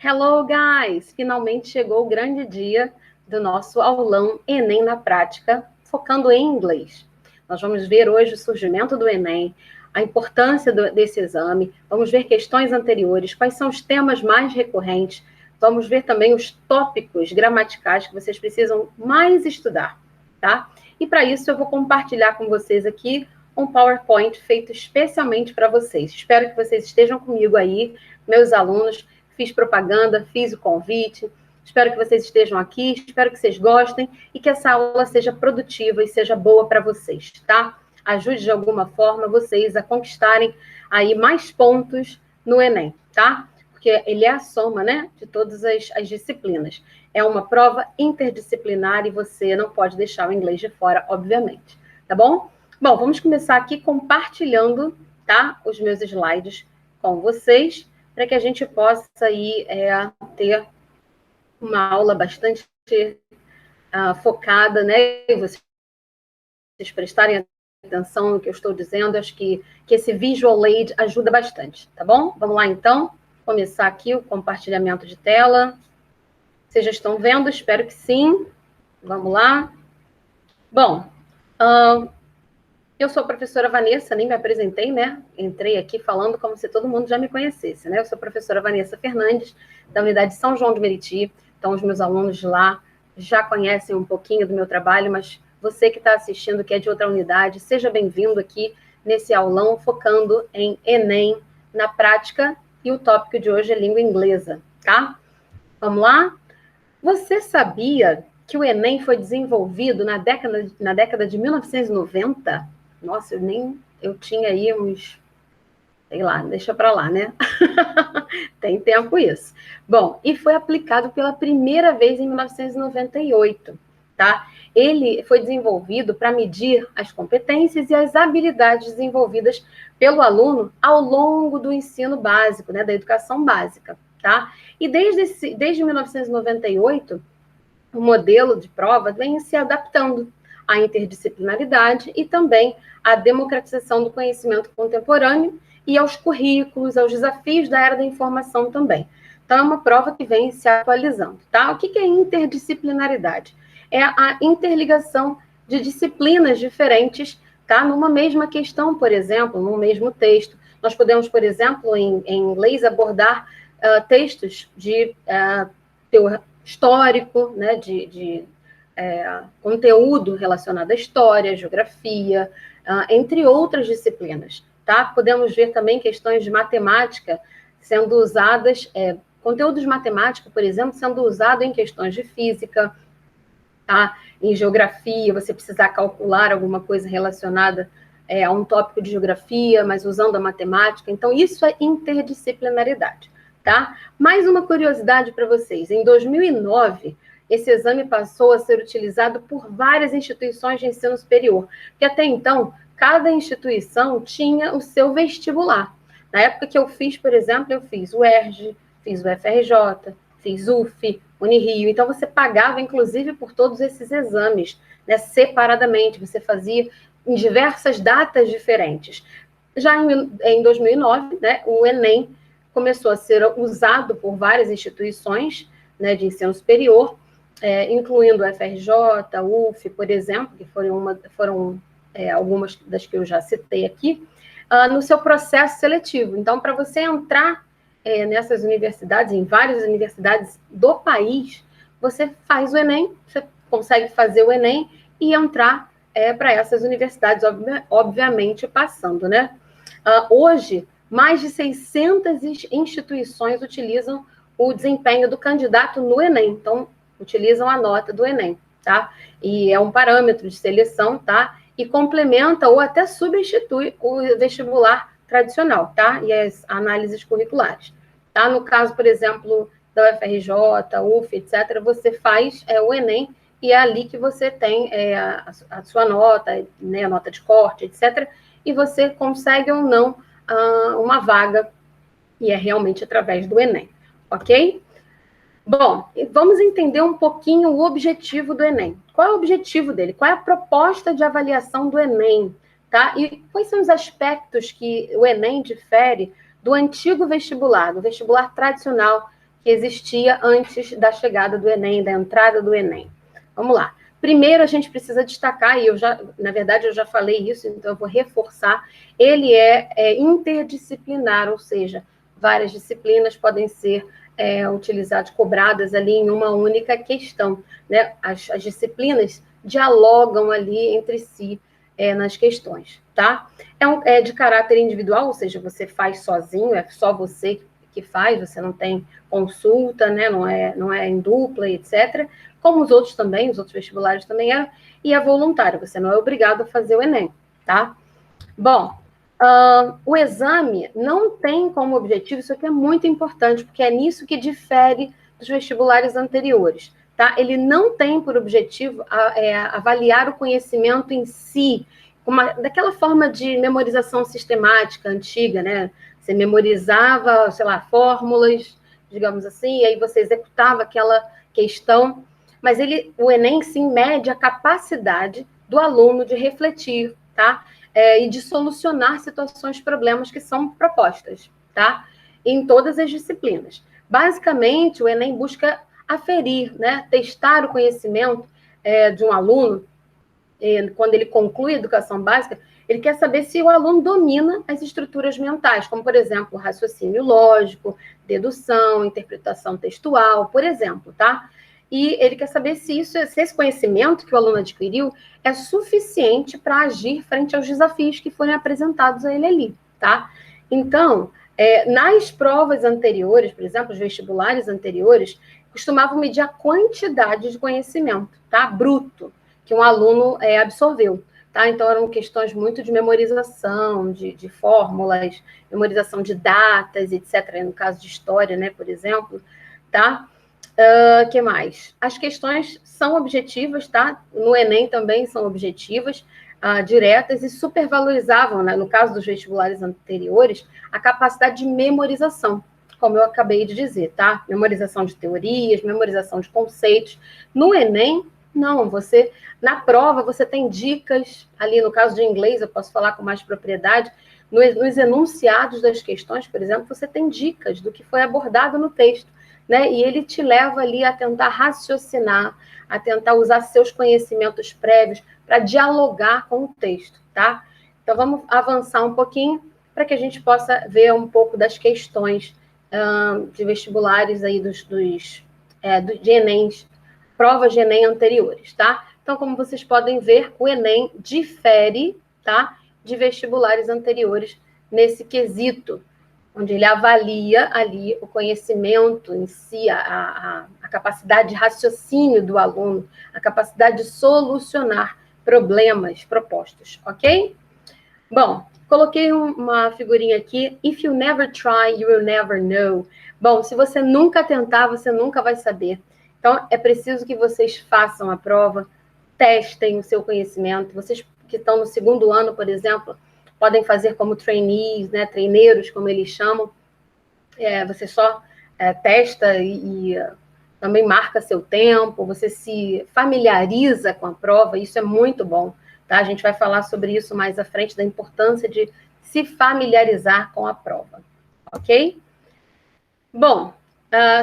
Hello, guys! Finalmente chegou o grande dia do nosso aulão Enem na Prática, focando em inglês. Nós vamos ver hoje o surgimento do Enem, a importância desse exame, vamos ver questões anteriores, quais são os temas mais recorrentes, vamos ver também os tópicos gramaticais que vocês precisam mais estudar, tá? E para isso eu vou compartilhar com vocês aqui um PowerPoint feito especialmente para vocês. Espero que vocês estejam comigo aí, meus alunos. Fiz propaganda, fiz o convite. Espero que vocês estejam aqui, espero que vocês gostem e que essa aula seja produtiva e seja boa para vocês, tá? Ajude de alguma forma vocês a conquistarem aí mais pontos no Enem, tá? Porque ele é a soma, né, de todas as disciplinas. É uma prova interdisciplinar e você não pode deixar o inglês de fora, obviamente, tá bom? Bom, vamos começar aqui compartilhando, tá, os meus slides com vocês, para que a gente possa aí, ter uma aula bastante focada, né? E vocês prestarem atenção no que eu estou dizendo, acho que esse visual aid ajuda bastante, tá bom? Vamos lá, então, começar aqui o compartilhamento de tela. Vocês já estão vendo? Espero que sim. Vamos lá. Bom, eu sou a professora Vanessa, nem me apresentei, né? Entrei aqui falando como se todo mundo já me conhecesse, né? Eu sou a professora Vanessa Fernandes, da Unidade São João de Meriti. Então, os meus alunos de lá já conhecem um pouquinho do meu trabalho, mas você que está assistindo, que é de outra unidade, seja bem-vindo aqui nesse aulão focando em Enem na prática, e o tópico de hoje é língua inglesa, tá? Vamos lá? Você sabia que o Enem foi desenvolvido na década de 1990? Nossa, eu tinha aí uns, sei lá, deixa para lá, né? Tem tempo isso. Bom, e foi aplicado pela primeira vez em 1998, tá? Ele foi desenvolvido para medir as competências e as habilidades desenvolvidas pelo aluno ao longo do ensino básico, né, da educação básica, tá? E desde 1998, o modelo de prova vem se adaptando à interdisciplinaridade e também à democratização do conhecimento contemporâneo e aos currículos, aos desafios da era da informação também. Então, é uma prova que vem se atualizando, tá? O que é interdisciplinaridade? É a interligação de disciplinas diferentes, tá? Numa mesma questão, por exemplo, num mesmo texto. Nós podemos, por exemplo, em inglês, abordar textos de teor histórico, né, de conteúdo relacionado à história, geografia, entre outras disciplinas, tá? Podemos ver também questões de matemática sendo usadas, conteúdo de matemática, por exemplo, sendo usado em questões de física, tá? Em geografia, você precisar calcular alguma coisa relacionada a um tópico de geografia, mas usando a matemática. Então, isso é interdisciplinaridade, tá? Mais uma curiosidade para vocês. Em 2009, esse exame passou a ser utilizado por várias instituições de ensino superior, que até então, cada instituição tinha o seu vestibular. Na época que eu fiz, por exemplo, eu fiz o ERJ, fiz o FRJ, fiz UF, Unirio. Então, você pagava, inclusive, por todos esses exames, né, separadamente. Você fazia em diversas datas diferentes. Já em 2009, né, o Enem começou a ser usado por várias instituições, né, de ensino superior, incluindo o FRJ, UF, por exemplo, que foram algumas das que eu já citei aqui, no seu processo seletivo. Então, para você entrar nessas universidades, em várias universidades do país, você faz o Enem, você consegue fazer o Enem e entrar para essas universidades, obviamente, passando, né? Hoje, mais de 600 instituições utilizam o desempenho do candidato no Enem, então, utilizam a nota do Enem, tá? E é um parâmetro de seleção, tá? E complementa ou até substitui o vestibular tradicional, tá? E as análises curriculares, tá? No caso, por exemplo, da UFRJ, UF, etc., você faz o Enem e é ali que você tem a sua nota, né, a nota de corte, etc., e você consegue ou não uma vaga, e é realmente através do Enem, ok? Bom, vamos entender um pouquinho o objetivo do Enem. Qual é o objetivo dele? Qual é a proposta de avaliação do Enem? Tá? E quais são os aspectos que o Enem difere do antigo vestibular, do vestibular tradicional, que existia antes da chegada do Enem, da entrada do Enem. Vamos lá. Primeiro, a gente precisa destacar, e na verdade, eu já falei isso, então eu vou reforçar, ele é interdisciplinar, ou seja, várias disciplinas podem ser utilizadas, cobradas ali em uma única questão, né? As disciplinas dialogam ali entre si nas questões, tá? É de caráter individual, ou seja, você faz sozinho, é só você que faz, você não tem consulta, né? Não é em dupla, etc., como os outros também, os outros vestibulares também eram, e é voluntário, você não é obrigado a fazer o Enem, tá? Bom, o exame não tem como objetivo, isso aqui é muito importante, porque é nisso que difere dos vestibulares anteriores, tá? Ele não tem por objetivo avaliar o conhecimento em si, daquela forma de memorização sistemática antiga, né? Você memorizava, sei lá, fórmulas, digamos assim, e aí você executava aquela questão, mas o Enem, sim, mede a capacidade do aluno de refletir, tá? E de solucionar situações, problemas que são propostas, tá? Em todas as disciplinas. Basicamente, o Enem busca aferir, né? Testar o conhecimento de um aluno, quando ele conclui a educação básica, ele quer saber se o aluno domina as estruturas mentais, como, por exemplo, raciocínio lógico, dedução, interpretação textual, por exemplo, tá? E ele quer saber se esse conhecimento que o aluno adquiriu é suficiente para agir frente aos desafios que forem apresentados a ele ali, tá? Então, nas provas anteriores, por exemplo, os vestibulares anteriores, costumavam medir a quantidade de conhecimento, tá? Bruto, que um aluno absorveu, tá? Então, eram questões muito de memorização, de fórmulas, memorização de datas, etc., no caso de história, né, por exemplo, tá? Que mais? As questões são objetivas, tá? No Enem também são objetivas, diretas e supervalorizavam, né, no caso dos vestibulares anteriores, a capacidade de memorização, como eu acabei de dizer, tá? Memorização de teorias, memorização de conceitos. No Enem, não, na prova, você tem dicas, ali no caso de inglês, eu posso falar com mais propriedade, nos enunciados das questões, por exemplo, você tem dicas do que foi abordado no texto, né? E ele te leva ali a tentar raciocinar, a tentar usar seus conhecimentos prévios para dialogar com o texto, tá? Então, vamos avançar um pouquinho para que a gente possa ver um pouco das questões de vestibulares aí de Enem, provas de Enem anteriores, tá? Então, como vocês podem ver, o Enem difere, tá, de vestibulares anteriores nesse quesito, onde ele avalia ali o conhecimento em si, a capacidade de raciocínio do aluno, a capacidade de solucionar problemas propostos, ok? Bom, coloquei uma figurinha aqui. If you never try, you will never know. Bom, se você nunca tentar, você nunca vai saber. Então, é preciso que vocês façam a prova, testem o seu conhecimento. Vocês que estão no segundo ano, por exemplo, podem fazer como trainees, né, treineiros, como eles chamam. Você só testa e também marca seu tempo, você se familiariza com a prova, isso é muito bom, tá? A gente vai falar sobre isso mais à frente, da importância de se familiarizar com a prova, ok? Bom,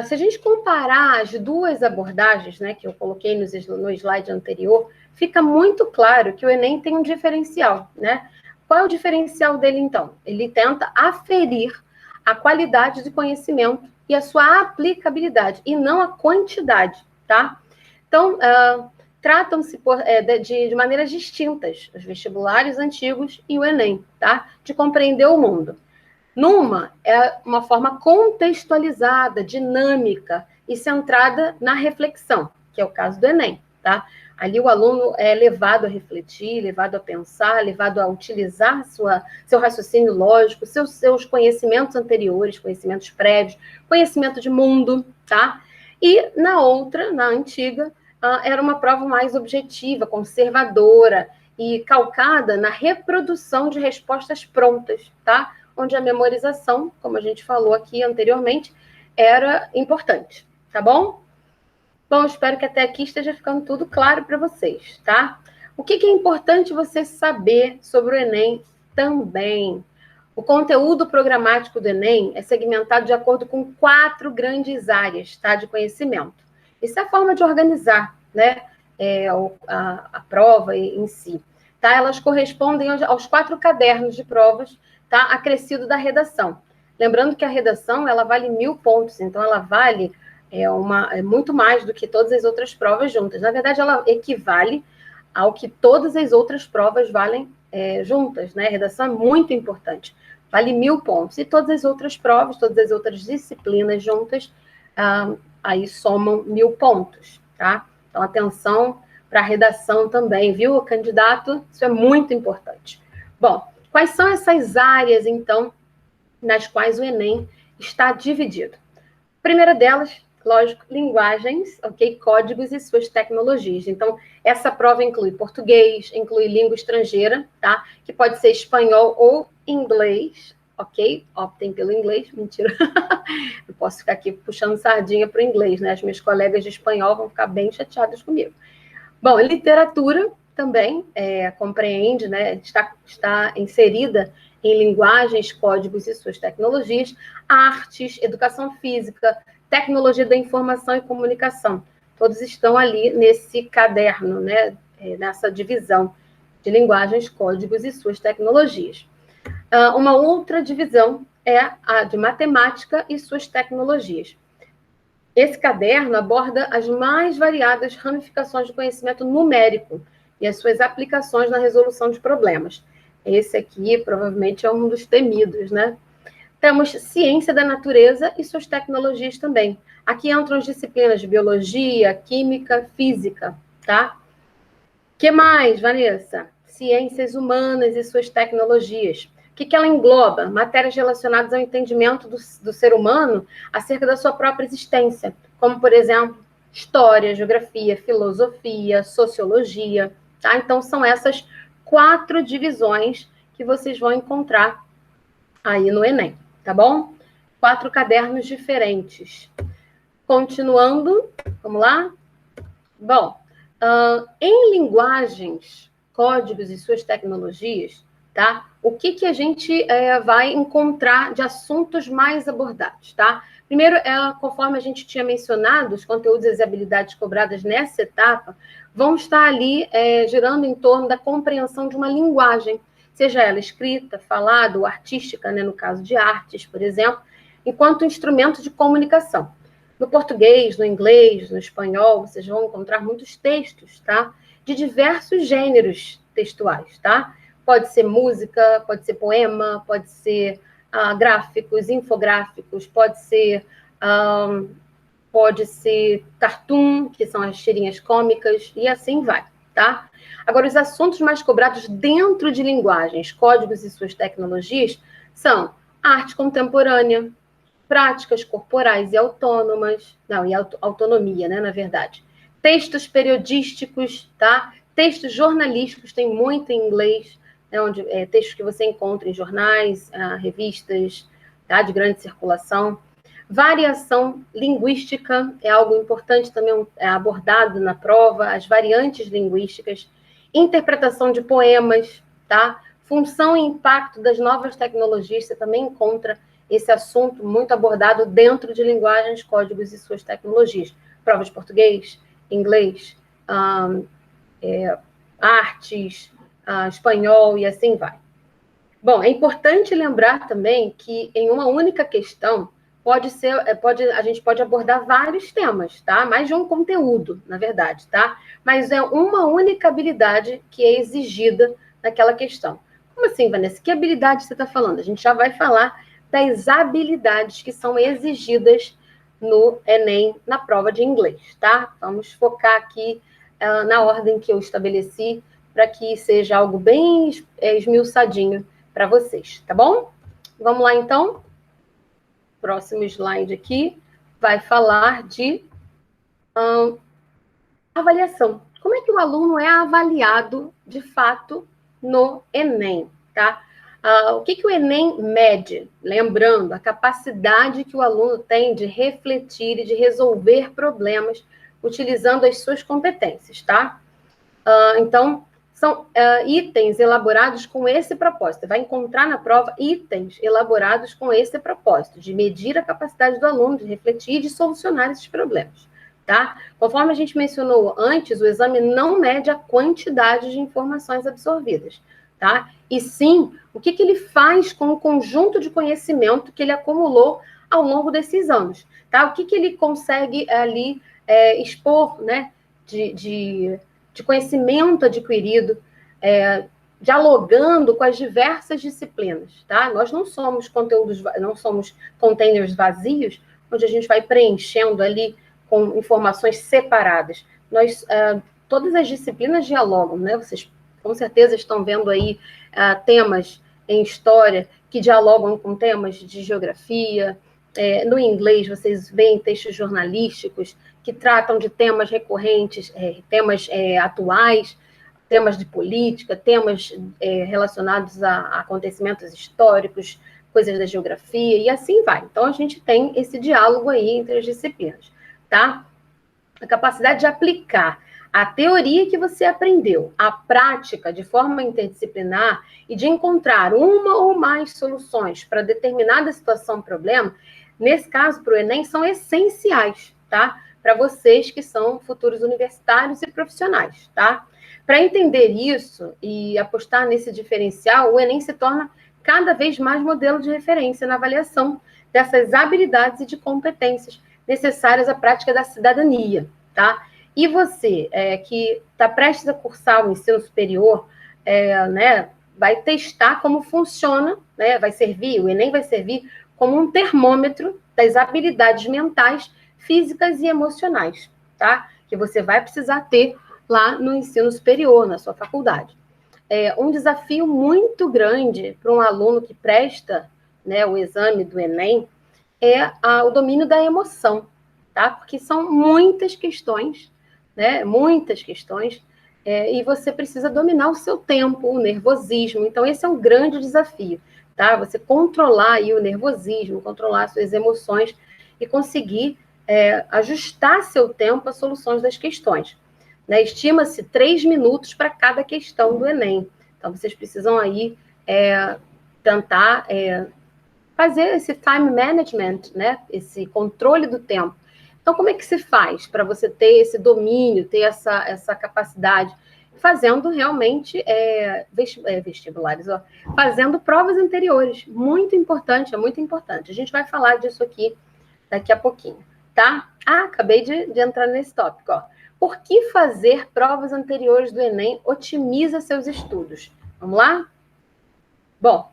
se a gente comparar as duas abordagens, né, que eu coloquei no slide anterior, fica muito claro que o Enem tem um diferencial, né? Qual é o diferencial dele, então? Ele tenta aferir a qualidade de conhecimento e a sua aplicabilidade, e não a quantidade, tá? Então, tratam-se de maneiras distintas, os vestibulares antigos e o Enem, tá? De compreender o mundo. Numa, é uma forma contextualizada, dinâmica e centrada na reflexão, que é o caso do Enem, tá? Ali o aluno é levado a refletir, levado a pensar, levado a utilizar seu raciocínio lógico, seus conhecimentos anteriores, conhecimentos prévios, conhecimento de mundo, tá? E na outra, na antiga, era uma prova mais objetiva, conservadora e calcada na reprodução de respostas prontas, tá? Onde a memorização, como a gente falou aqui anteriormente, era importante, tá bom? Bom, espero que até aqui esteja ficando tudo claro para vocês, tá? O que é importante você saber sobre o Enem também? O conteúdo programático do Enem é segmentado de acordo com 4 grandes áreas, tá, de conhecimento. Essa é a forma de organizar, né, a prova em si. Tá? Elas correspondem aos 4 cadernos de provas, tá, acrescido da redação. Lembrando que a redação, ela vale 1.000 pontos, então ela vale muito mais do que todas as outras provas juntas. Na verdade, ela equivale ao que todas as outras provas valem juntas, né? A redação é muito importante, vale 1.000 pontos. E todas as outras provas, todas as outras disciplinas juntas, aí somam 1.000 pontos, tá? Então, atenção para a redação também, viu, candidato? Isso é muito importante. Bom, quais são essas áreas, então, nas quais o Enem está dividido? A primeira delas, lógico, linguagens, ok? Códigos e suas tecnologias. Então, essa prova inclui português, inclui língua estrangeira, tá? Que pode ser espanhol ou inglês, ok? Optem pelo inglês, mentira. Eu posso ficar aqui puxando sardinha para o inglês, né? As minhas colegas de espanhol vão ficar bem chateadas comigo. Bom, literatura também compreende, né? Está inserida em linguagens, códigos e suas tecnologias, artes, educação física, tecnologia da informação e comunicação. Todos estão ali nesse caderno, né? Nessa divisão de linguagens, códigos e suas tecnologias. Uma outra divisão é a de matemática e suas tecnologias. Esse caderno aborda as mais variadas ramificações de conhecimento numérico e as suas aplicações na resolução de problemas. Esse aqui, provavelmente, é um dos temidos, né? Temos ciência da natureza e suas tecnologias também. Aqui entram as disciplinas de biologia, química, física, tá? O que mais, Vanessa? Ciências humanas e suas tecnologias. O que ela engloba? Matérias relacionadas ao entendimento do ser humano acerca da sua própria existência, como, por exemplo, história, geografia, filosofia, sociologia, tá? Então, são essas 4 divisões que vocês vão encontrar aí no Enem, tá bom? 4 cadernos diferentes. Continuando, vamos lá? Bom, em linguagens, códigos e suas tecnologias, tá? O que a gente vai encontrar de assuntos mais abordados, tá? Primeiro, conforme a gente tinha mencionado, os conteúdos e as habilidades cobradas nessa etapa vão estar ali girando em torno da compreensão de uma linguagem, seja ela escrita, falada ou artística, né, no caso de artes, por exemplo, enquanto instrumento de comunicação. No português, no inglês, no espanhol, vocês vão encontrar muitos textos, tá? De diversos gêneros textuais, tá? Pode ser música, pode ser poema, pode ser gráficos, infográficos, pode ser cartoon, que são as tirinhas cômicas, e assim vai, tá? Agora, os assuntos mais cobrados dentro de linguagens, códigos e suas tecnologias são arte contemporânea, práticas corporais e autônomas, autonomia, né, na verdade. Textos periodísticos, tá? Textos jornalísticos, tem muito em inglês, né, textos que você encontra em jornais, revistas, tá, de grande circulação. Variação linguística é algo importante também, abordado na prova, as variantes linguísticas. Interpretação de poemas, tá? Função e impacto das novas tecnologias, você também encontra esse assunto muito abordado dentro de linguagens, códigos e suas tecnologias. Prova de português, inglês, artes, espanhol e assim vai. Bom, é importante lembrar também que em uma única questão a gente pode abordar vários temas, tá? Mais de um conteúdo, na verdade, tá? Mas é uma única habilidade que é exigida naquela questão. Como assim, Vanessa? Que habilidade você está falando? A gente já vai falar das habilidades que são exigidas no Enem, na prova de inglês, tá? Vamos focar aqui na ordem que eu estabeleci, para que seja algo bem esmiuçadinho para vocês, tá bom? Vamos lá, então? Próximo slide aqui vai falar de avaliação. Como é que o aluno é avaliado, de fato, no Enem, tá? O que o Enem mede? Lembrando, a capacidade que o aluno tem de refletir e de resolver problemas utilizando as suas competências, tá? Então, São itens elaborados com esse propósito. Você vai encontrar na prova itens elaborados com esse propósito, de medir a capacidade do aluno, de refletir e de solucionar esses problemas. Tá? Conforme a gente mencionou antes, o exame não mede a quantidade de informações absorvidas, tá? E sim, o que ele faz com o conjunto de conhecimento que ele acumulou ao longo desses anos, tá? O que ele consegue ali expor, né, de conhecimento adquirido, dialogando com as diversas disciplinas, tá? Nós não somos não somos containers vazios, onde a gente vai preenchendo ali com informações separadas. Todas as disciplinas dialogam, né? Vocês com certeza estão vendo aí temas em história que dialogam com temas de geografia. No inglês, vocês veem textos jornalísticos que tratam de temas recorrentes, temas atuais, temas de política, temas relacionados a acontecimentos históricos, coisas da geografia, e assim vai. Então, a gente tem esse diálogo aí entre as disciplinas. Tá? A capacidade de aplicar a teoria que você aprendeu, a prática de forma interdisciplinar e de encontrar uma ou mais soluções para determinada situação, problema, nesse caso, para o Enem, são essenciais, tá? Para vocês que são futuros universitários e profissionais, tá? Para entender isso e apostar nesse diferencial, o Enem se torna cada vez mais modelo de referência na avaliação dessas habilidades e de competências necessárias à prática da cidadania, tá? E você, que está prestes a cursar o ensino superior, né, vai testar como funciona, né, o Enem vai servir como um termômetro das habilidades mentais, físicas e emocionais, tá? Que você vai precisar ter lá no ensino superior, na sua faculdade. Um desafio muito grande para um aluno que presta, né, o exame do Enem o domínio da emoção, tá? Porque são muitas questões, né? Muitas questões, e você precisa dominar o seu tempo, o nervosismo. Então, esse é um grande desafio, tá? Você controlar aí o nervosismo, controlar suas emoções e conseguir ajustar seu tempo às soluções das questões. Né? Estima-se 3 minutos para cada questão do Enem. Então, vocês precisam aí tentar fazer esse time management, né? Esse controle do tempo. Então, como é que se faz para você ter esse domínio, ter essa capacidade? Fazendo realmente vestibulares, fazendo provas anteriores. Muito importante, é muito importante. A gente vai falar disso aqui daqui a pouquinho, tá? Acabei de entrar nesse tópico, ó. Por que fazer provas anteriores do Enem otimiza seus estudos? Vamos lá? Bom,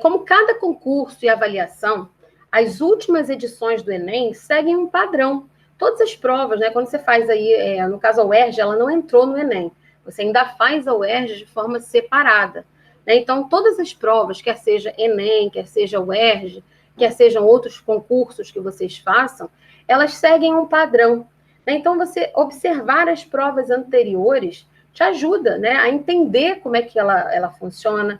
como cada concurso e avaliação, as últimas edições do Enem seguem um padrão. Todas as provas, né, quando você faz aí, no caso a UERJ, ela não entrou no Enem. Você ainda faz a UERJ de forma separada. Né? Então, todas as provas, quer seja Enem, quer seja UERJ, quer sejam outros concursos que vocês façam, elas seguem um padrão. Né? Então, você observar as provas anteriores te ajuda, né, a entender como é que ela funciona,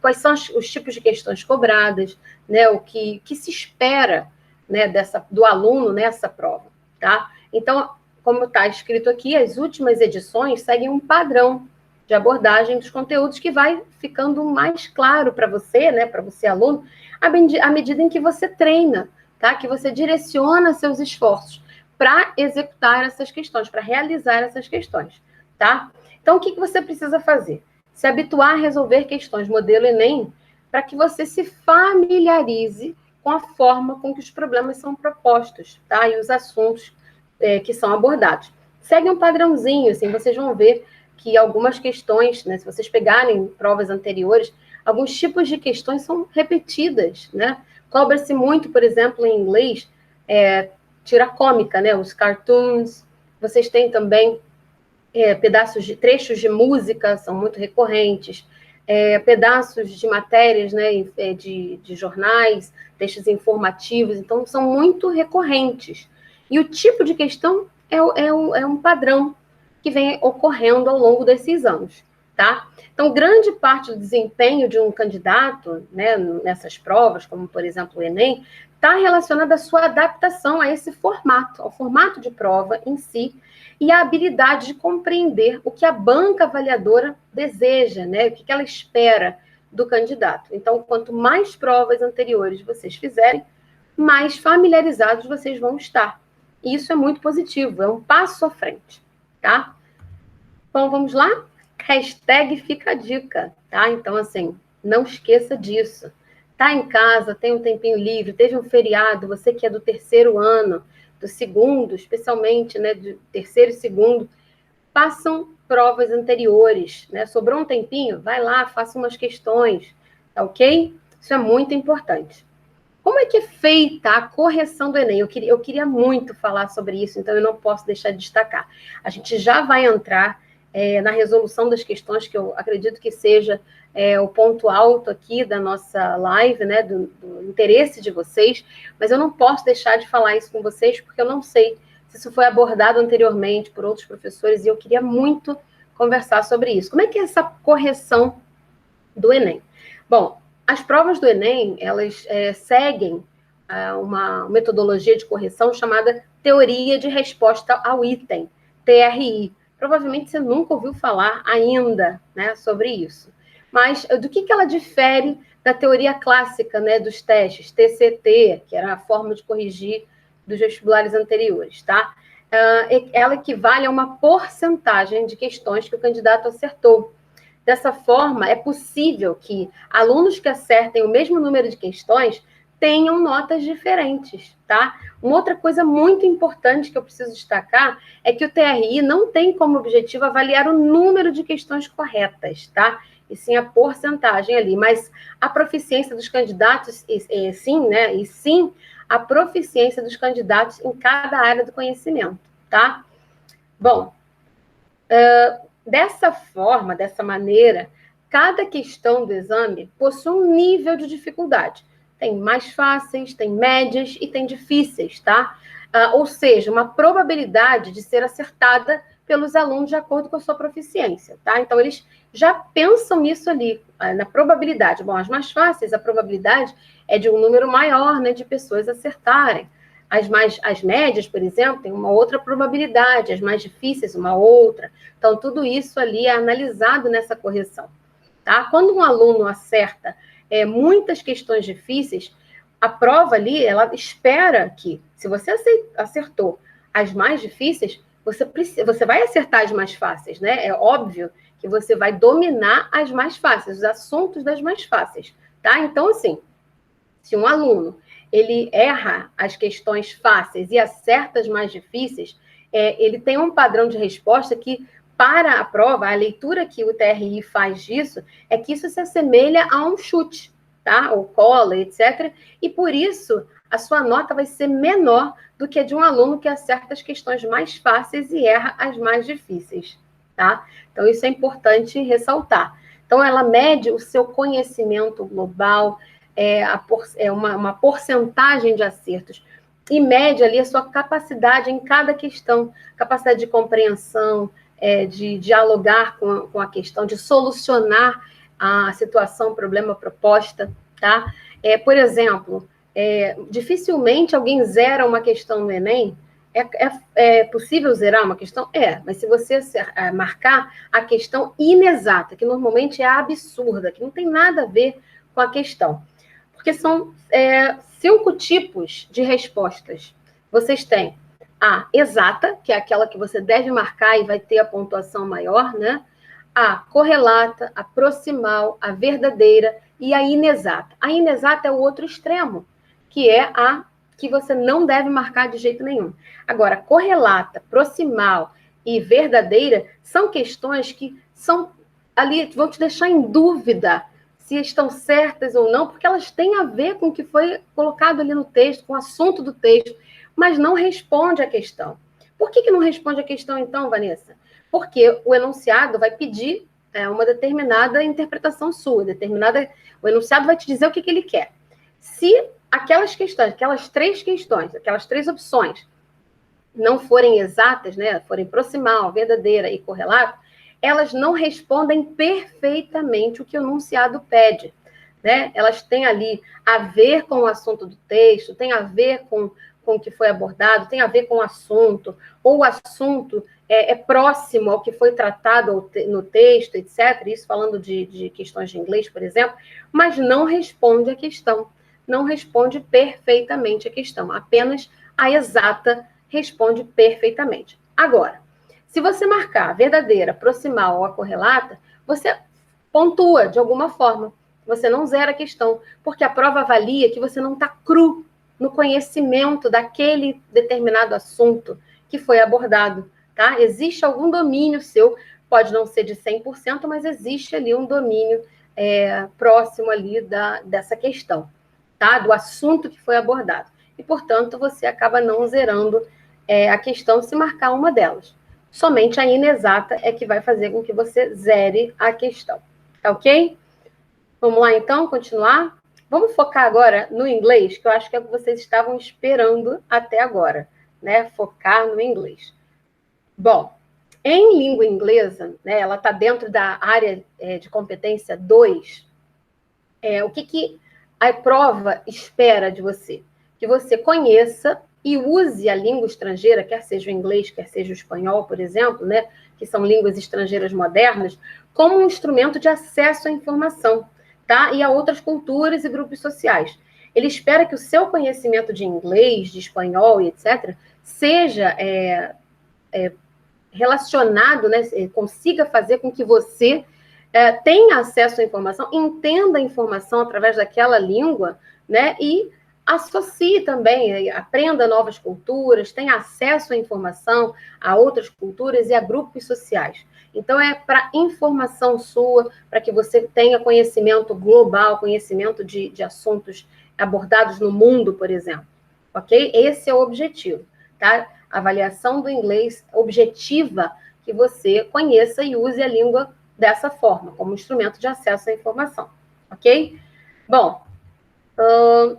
quais são os tipos de questões cobradas, né, o que se espera, né, do aluno nessa prova, tá? Então, como está escrito aqui, as últimas edições seguem um padrão de abordagem dos conteúdos que vai ficando mais claro para você, né, para você aluno, à medida em que você treina, tá? Que você direciona seus esforços para executar essas questões, para realizar essas questões, tá? Então, o que você precisa fazer? Se habituar a resolver questões modelo Enem, para que você se familiarize com a forma com que os problemas são propostos, tá? E os assuntos que são abordados. Segue um padrãozinho, assim, vocês vão ver que algumas questões, né, se vocês pegarem provas anteriores, alguns tipos de questões são repetidas, né? Cobra-se muito, por exemplo, em inglês, tira cômica, né? Os cartoons. Vocês têm também trechos de música, são muito recorrentes, pedaços de matérias, né, de jornais, textos informativos, então são muito recorrentes. E o tipo de questão é um padrão que vem ocorrendo ao longo desses anos, tá? Então, grande parte do desempenho de um candidato, né, nessas provas, como, por exemplo, o Enem, está relacionada à sua adaptação a esse formato, ao formato de prova em si, e a habilidade de compreender o que a banca avaliadora deseja, né? O que ela espera do candidato. Então, quanto mais provas anteriores vocês fizerem, mais familiarizados vocês vão estar. E isso é muito positivo, é um passo à frente, tá? Então, vamos lá? Hashtag fica a dica, tá? Então, assim, não esqueça disso. Tá em casa, tem um tempinho livre, teve um feriado, você que é do terceiro ano, do segundo, especialmente, né, do terceiro e segundo, façam provas anteriores, né? Sobrou um tempinho, vai lá, faça umas questões, tá ok? Isso é muito importante. Como é que é feita a correção do Enem? Eu queria muito falar sobre isso, então eu não posso deixar de destacar. A gente já vai entrar na resolução das questões, que eu acredito que seja o ponto alto aqui da nossa live, né, do interesse de vocês, mas eu não posso deixar de falar isso com vocês, porque eu não sei se isso foi abordado anteriormente por outros professores, e eu queria muito conversar sobre isso. Como é que é essa correção do Enem? Bom, as provas do Enem, elas seguem uma metodologia de correção chamada Teoria de Resposta ao Item, TRI. Provavelmente você nunca ouviu falar ainda, né, sobre isso. Mas do que ela difere da teoria clássica, né, dos testes, TCT, que era a forma de corrigir dos vestibulares anteriores, tá? Ela equivale a uma porcentagem de questões que o candidato acertou. Dessa forma, é possível que alunos que acertem o mesmo número de questões tenham notas diferentes, tá? Uma outra coisa muito importante que eu preciso destacar é que o TRI não tem como objetivo avaliar o número de questões corretas, tá? E sim a porcentagem ali, mas a proficiência dos candidatos, sim, né? E sim a proficiência dos candidatos em cada área do conhecimento, tá? Bom, dessa forma, dessa maneira, cada questão do exame possui um nível de dificuldade. Tem mais fáceis, tem médias e tem difíceis, tá? Ou seja, uma probabilidade de ser acertada pelos alunos de acordo com a sua proficiência, tá? Então, eles já pensam nisso ali, na probabilidade. Bom, as mais fáceis, a probabilidade é de um número maior, né, de pessoas acertarem. As médias, por exemplo, tem uma outra probabilidade, as mais difíceis, uma outra. Então, tudo isso ali é analisado nessa correção, tá? Quando um aluno acerta muitas questões difíceis, a prova ali, ela espera que, se você acertou as mais difíceis, você vai acertar as mais fáceis, né? É óbvio que você vai dominar as mais fáceis, os assuntos das mais fáceis, tá? Então, assim, se um aluno ele erra as questões fáceis e acerta as mais difíceis, ele tem um padrão de resposta que, para a prova, a leitura que o TRI faz disso é que isso se assemelha a um chute, tá? Ou cola, etc. E, por isso, a sua nota vai ser menor do que a de um aluno que acerta as questões mais fáceis e erra as mais difíceis, tá? Então, isso é importante ressaltar. Então, ela mede o seu conhecimento global, uma porcentagem de acertos, e mede ali a sua capacidade em cada questão, capacidade de compreensão, de dialogar com a questão, de solucionar a situação, problema, proposta, tá? Por exemplo, dificilmente alguém zera uma questão no Enem. É possível zerar uma questão? Mas se você marcar a questão inexata, que normalmente é absurda, que não tem nada a ver com a questão, porque são 5 tipos de respostas. Vocês têm a exata, que é aquela que você deve marcar e vai ter a pontuação maior, né? A correlata, a proximal, a verdadeira e a inexata. A inexata é o outro extremo, que é a que você não deve marcar de jeito nenhum. Agora, correlata, proximal e verdadeira são questões que são ali, vão te deixar em dúvida se estão certas ou não, porque elas têm a ver com o que foi colocado ali no texto, com o assunto do texto, mas não responde à questão. Por que não responde à questão, então, Vanessa? Porque o enunciado vai pedir uma determinada interpretação sua, o enunciado vai te dizer o que ele quer. Se aquelas questões, aquelas 3 questões, aquelas 3 opções não forem exatas, né, forem proximal, verdadeira e correlato, elas não respondem perfeitamente o que o enunciado pede, né? Elas têm ali a ver com o assunto do texto, tem a ver com o que foi abordado, tem a ver com o assunto, ou o assunto é próximo ao que foi tratado no texto, etc. Isso falando de questões de inglês, por exemplo, mas não responde a questão, não responde perfeitamente a questão, apenas a exata responde perfeitamente. Agora, se você marcar a verdadeira, proximal ou a correlata, você pontua de alguma forma. Você não zera a questão, porque a prova avalia que você não está cru no conhecimento daquele determinado assunto que foi abordado, tá? Existe algum domínio seu, pode não ser de 100%, mas existe ali um domínio próximo ali dessa questão, tá? Do assunto que foi abordado. E, portanto, você acaba não zerando a questão se marcar uma delas. Somente a inexata é que vai fazer com que você zere a questão. Tá ok? Vamos lá, então, continuar? Vamos focar agora no inglês, que eu acho que é o que vocês estavam esperando até agora, né? Focar no inglês. Bom, em língua inglesa, né, ela está dentro da área de competência 2, o que a prova espera de você? Que você conheça e use a língua estrangeira, quer seja o inglês, quer seja o espanhol, por exemplo, né, que são línguas estrangeiras modernas, como um instrumento de acesso à informação, tá? E a outras culturas e grupos sociais. Ele espera que o seu conhecimento de inglês, de espanhol e etc., seja relacionado, né, consiga fazer com que você tenha acesso à informação, entenda a informação através daquela língua, né, e associe também, aprenda novas culturas, tenha acesso à informação, a outras culturas e a grupos sociais. Então, é para informação sua, para que você tenha conhecimento global, conhecimento de assuntos abordados no mundo, por exemplo. Ok? Esse é o objetivo, tá? A avaliação do inglês objetiva que você conheça e use a língua dessa forma, como instrumento de acesso à informação, ok? Bom,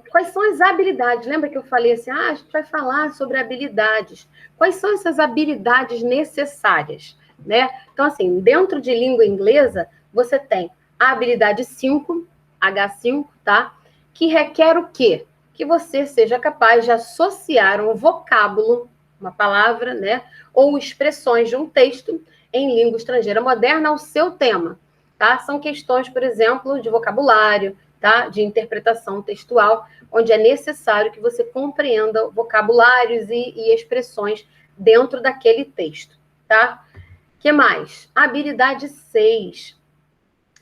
quais são as habilidades? Lembra que eu falei assim, a gente vai falar sobre habilidades. Quais são essas habilidades necessárias, né? Então, assim, dentro de língua inglesa, você tem a habilidade 5, H5, tá? Que requer o quê? Que você seja capaz de associar um vocábulo, uma palavra, né? Ou expressões de um texto em língua estrangeira moderna ao seu tema, tá? São questões, por exemplo, de vocabulário, tá? De interpretação textual, onde é necessário que você compreenda vocabulários e expressões dentro daquele texto, tá? O que mais? A habilidade 6.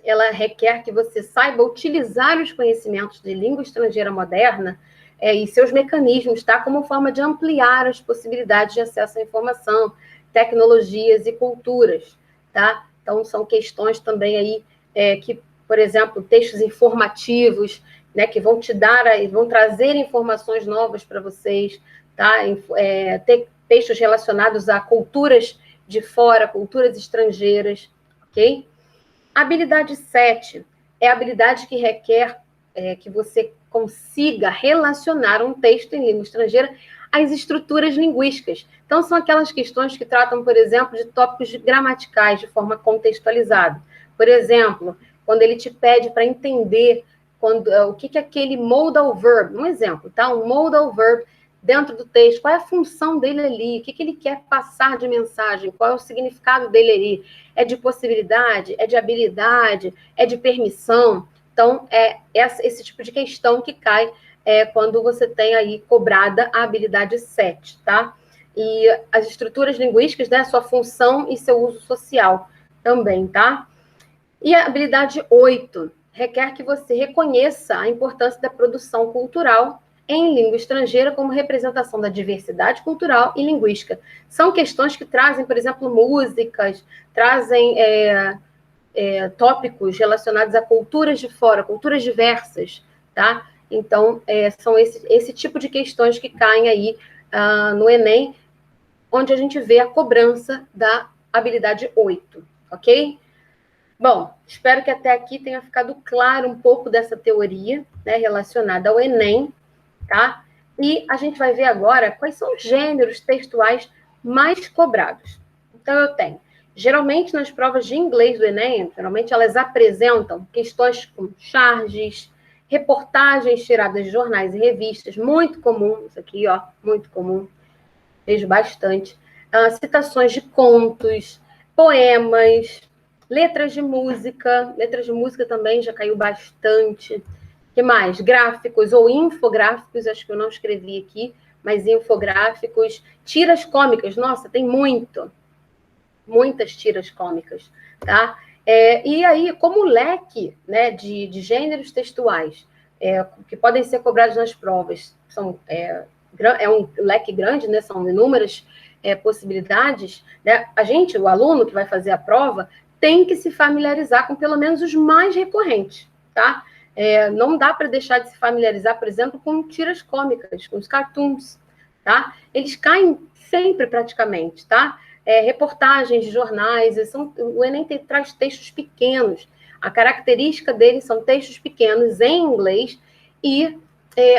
Ela requer que você saiba utilizar os conhecimentos de língua estrangeira moderna e seus mecanismos, tá? Como forma de ampliar as possibilidades de acesso à informação, tecnologias e culturas, tá? Então, são questões também aí que, por exemplo, textos informativos, né, que vão vão trazer informações novas para vocês, tá? Textos relacionados a culturas de fora, culturas estrangeiras, ok? A habilidade 7 é a habilidade que requer que você consiga relacionar um texto em língua estrangeira às estruturas linguísticas. Então, são aquelas questões que tratam, por exemplo, de tópicos gramaticais de forma contextualizada. Por exemplo, quando ele te pede para entender o que é aquele modal verb, um exemplo, tá? Um modal verb dentro do texto, qual é a função dele ali, o que ele quer passar de mensagem, qual é o significado dele ali, é de possibilidade, é de habilidade, é de permissão. Então, é esse tipo de questão que cai quando você tem aí cobrada a habilidade 7, tá? E as estruturas linguísticas, né, sua função e seu uso social também, tá? E a habilidade 8 requer que você reconheça a importância da produção cultural em língua estrangeira como representação da diversidade cultural e linguística. São questões que trazem, por exemplo, músicas, trazem tópicos relacionados a culturas de fora, culturas diversas, tá? Então, são esse tipo de questões que caem aí no Enem, onde a gente vê a cobrança da habilidade 8, ok? Bom, espero que até aqui tenha ficado claro um pouco dessa teoria, né, relacionada ao Enem, tá? E a gente vai ver agora quais são os gêneros textuais mais cobrados. Então, eu tenho, geralmente nas provas de inglês do Enem, geralmente elas apresentam questões como charges, reportagens tiradas de jornais e revistas, muito comum, isso aqui, ó, muito comum, vejo bastante. Citações de contos, poemas, letras de música também já caiu bastante. O que mais? Gráficos ou infográficos, acho que eu não escrevi aqui, mas infográficos, tiras cômicas, nossa, tem muitas tiras cômicas, tá? E aí, como leque, né, de gêneros textuais que podem ser cobrados nas provas, é um leque grande, né, são inúmeras possibilidades, né? O aluno que vai fazer a prova, tem que se familiarizar com pelo menos os mais recorrentes, tá? Não dá para deixar de se familiarizar, por exemplo, com tiras cômicas, com os cartoons, tá? Eles caem sempre praticamente, tá? Reportagens de jornais, o Enem traz textos pequenos. A característica deles são textos pequenos em inglês e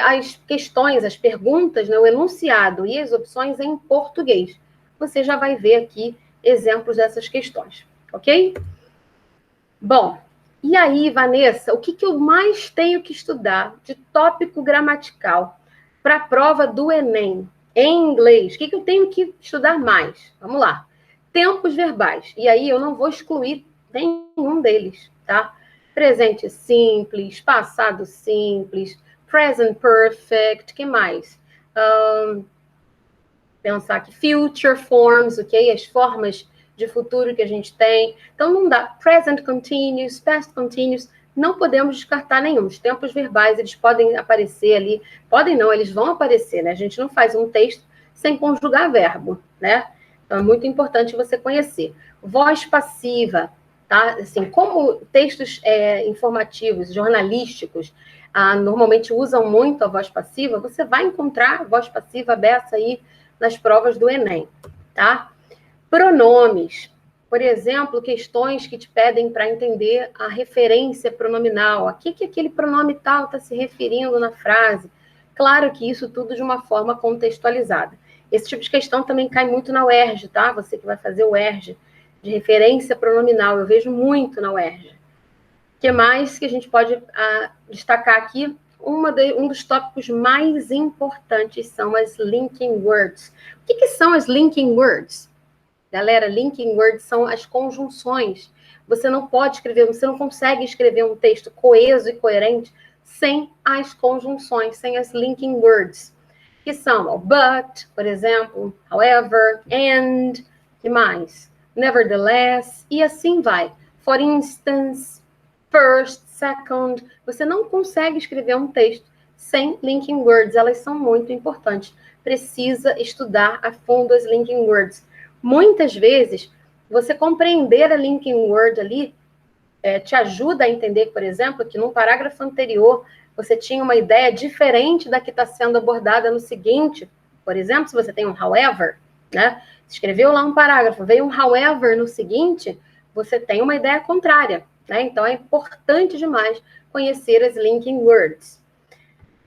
as questões, as perguntas, né, o enunciado e as opções em português. Você já vai ver aqui exemplos dessas questões, ok? Bom, e aí, Vanessa, o que eu mais tenho que estudar de tópico gramatical para a prova do Enem? Em inglês, o que eu tenho que estudar mais? Vamos lá. Tempos verbais. E aí eu não vou excluir nenhum deles, tá? Presente simples, passado simples, present perfect, que mais? Pensar que future forms, ok? As formas de futuro que a gente tem. Então, não dá. Present continuous, past continuous, não podemos descartar nenhum. Os tempos verbais, eles podem aparecer ali. Podem não, eles vão aparecer, né? A gente não faz um texto sem conjugar verbo, né? Então, é muito importante você conhecer. Voz passiva, tá? Assim, como textos informativos, jornalísticos, normalmente usam muito a voz passiva, você vai encontrar a voz passiva dessa aí nas provas do Enem, tá? Pronomes. Por exemplo, questões que te pedem para entender a referência pronominal. A que aquele pronome tal está se referindo na frase? Claro que isso tudo de uma forma contextualizada. Esse tipo de questão também cai muito na UERJ, tá? Você que vai fazer o UERJ, de referência pronominal, eu vejo muito na UERJ. O que mais que a gente pode destacar aqui? Um dos tópicos mais importantes são as linking words. O que são as linking words? Galera, linking words são as conjunções. Você não pode escrever, você não consegue escrever um texto coeso e coerente sem as conjunções, sem as linking words, que são o but, por exemplo, however, and, que mais? Nevertheless, e assim vai. For instance, first, second. Você não consegue escrever um texto sem linking words. Elas são muito importantes. Precisa estudar a fundo as linking words. Muitas vezes, você compreender a linking word ali te ajuda a entender, por exemplo, que num parágrafo anterior você tinha uma ideia diferente da que está sendo abordada no seguinte. Por exemplo, se você tem um however, né? Escreveu lá um parágrafo, veio um however no seguinte, você tem uma ideia contrária, né? Então, é importante demais conhecer as linking words.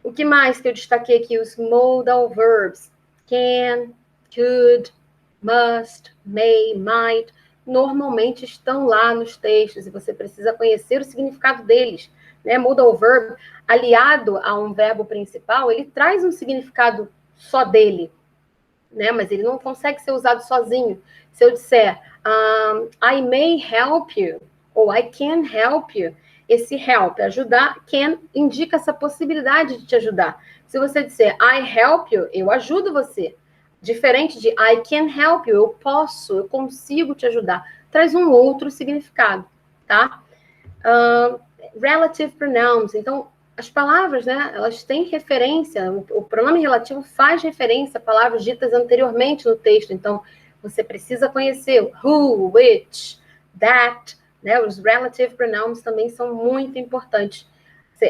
O que mais que eu destaquei aqui? Os modal verbs. Can, could, must, may, might, normalmente estão lá nos textos e você precisa conhecer o significado deles, né? Modal verb, aliado a um verbo principal, ele traz um significado só dele, né? Mas ele não consegue ser usado sozinho. Se eu disser, I may help you, ou I can help you, esse help, ajudar, can, indica essa possibilidade de te ajudar. Se você disser, I help you, eu ajudo você. Diferente de I can help you, eu posso, eu consigo te ajudar. Traz um outro significado, tá? Relative pronouns. Então, as palavras, né, elas têm referência, o pronome relativo faz referência a palavras ditas anteriormente no texto. Então, você precisa conhecer who, which, that, né? Os relative pronouns também são muito importantes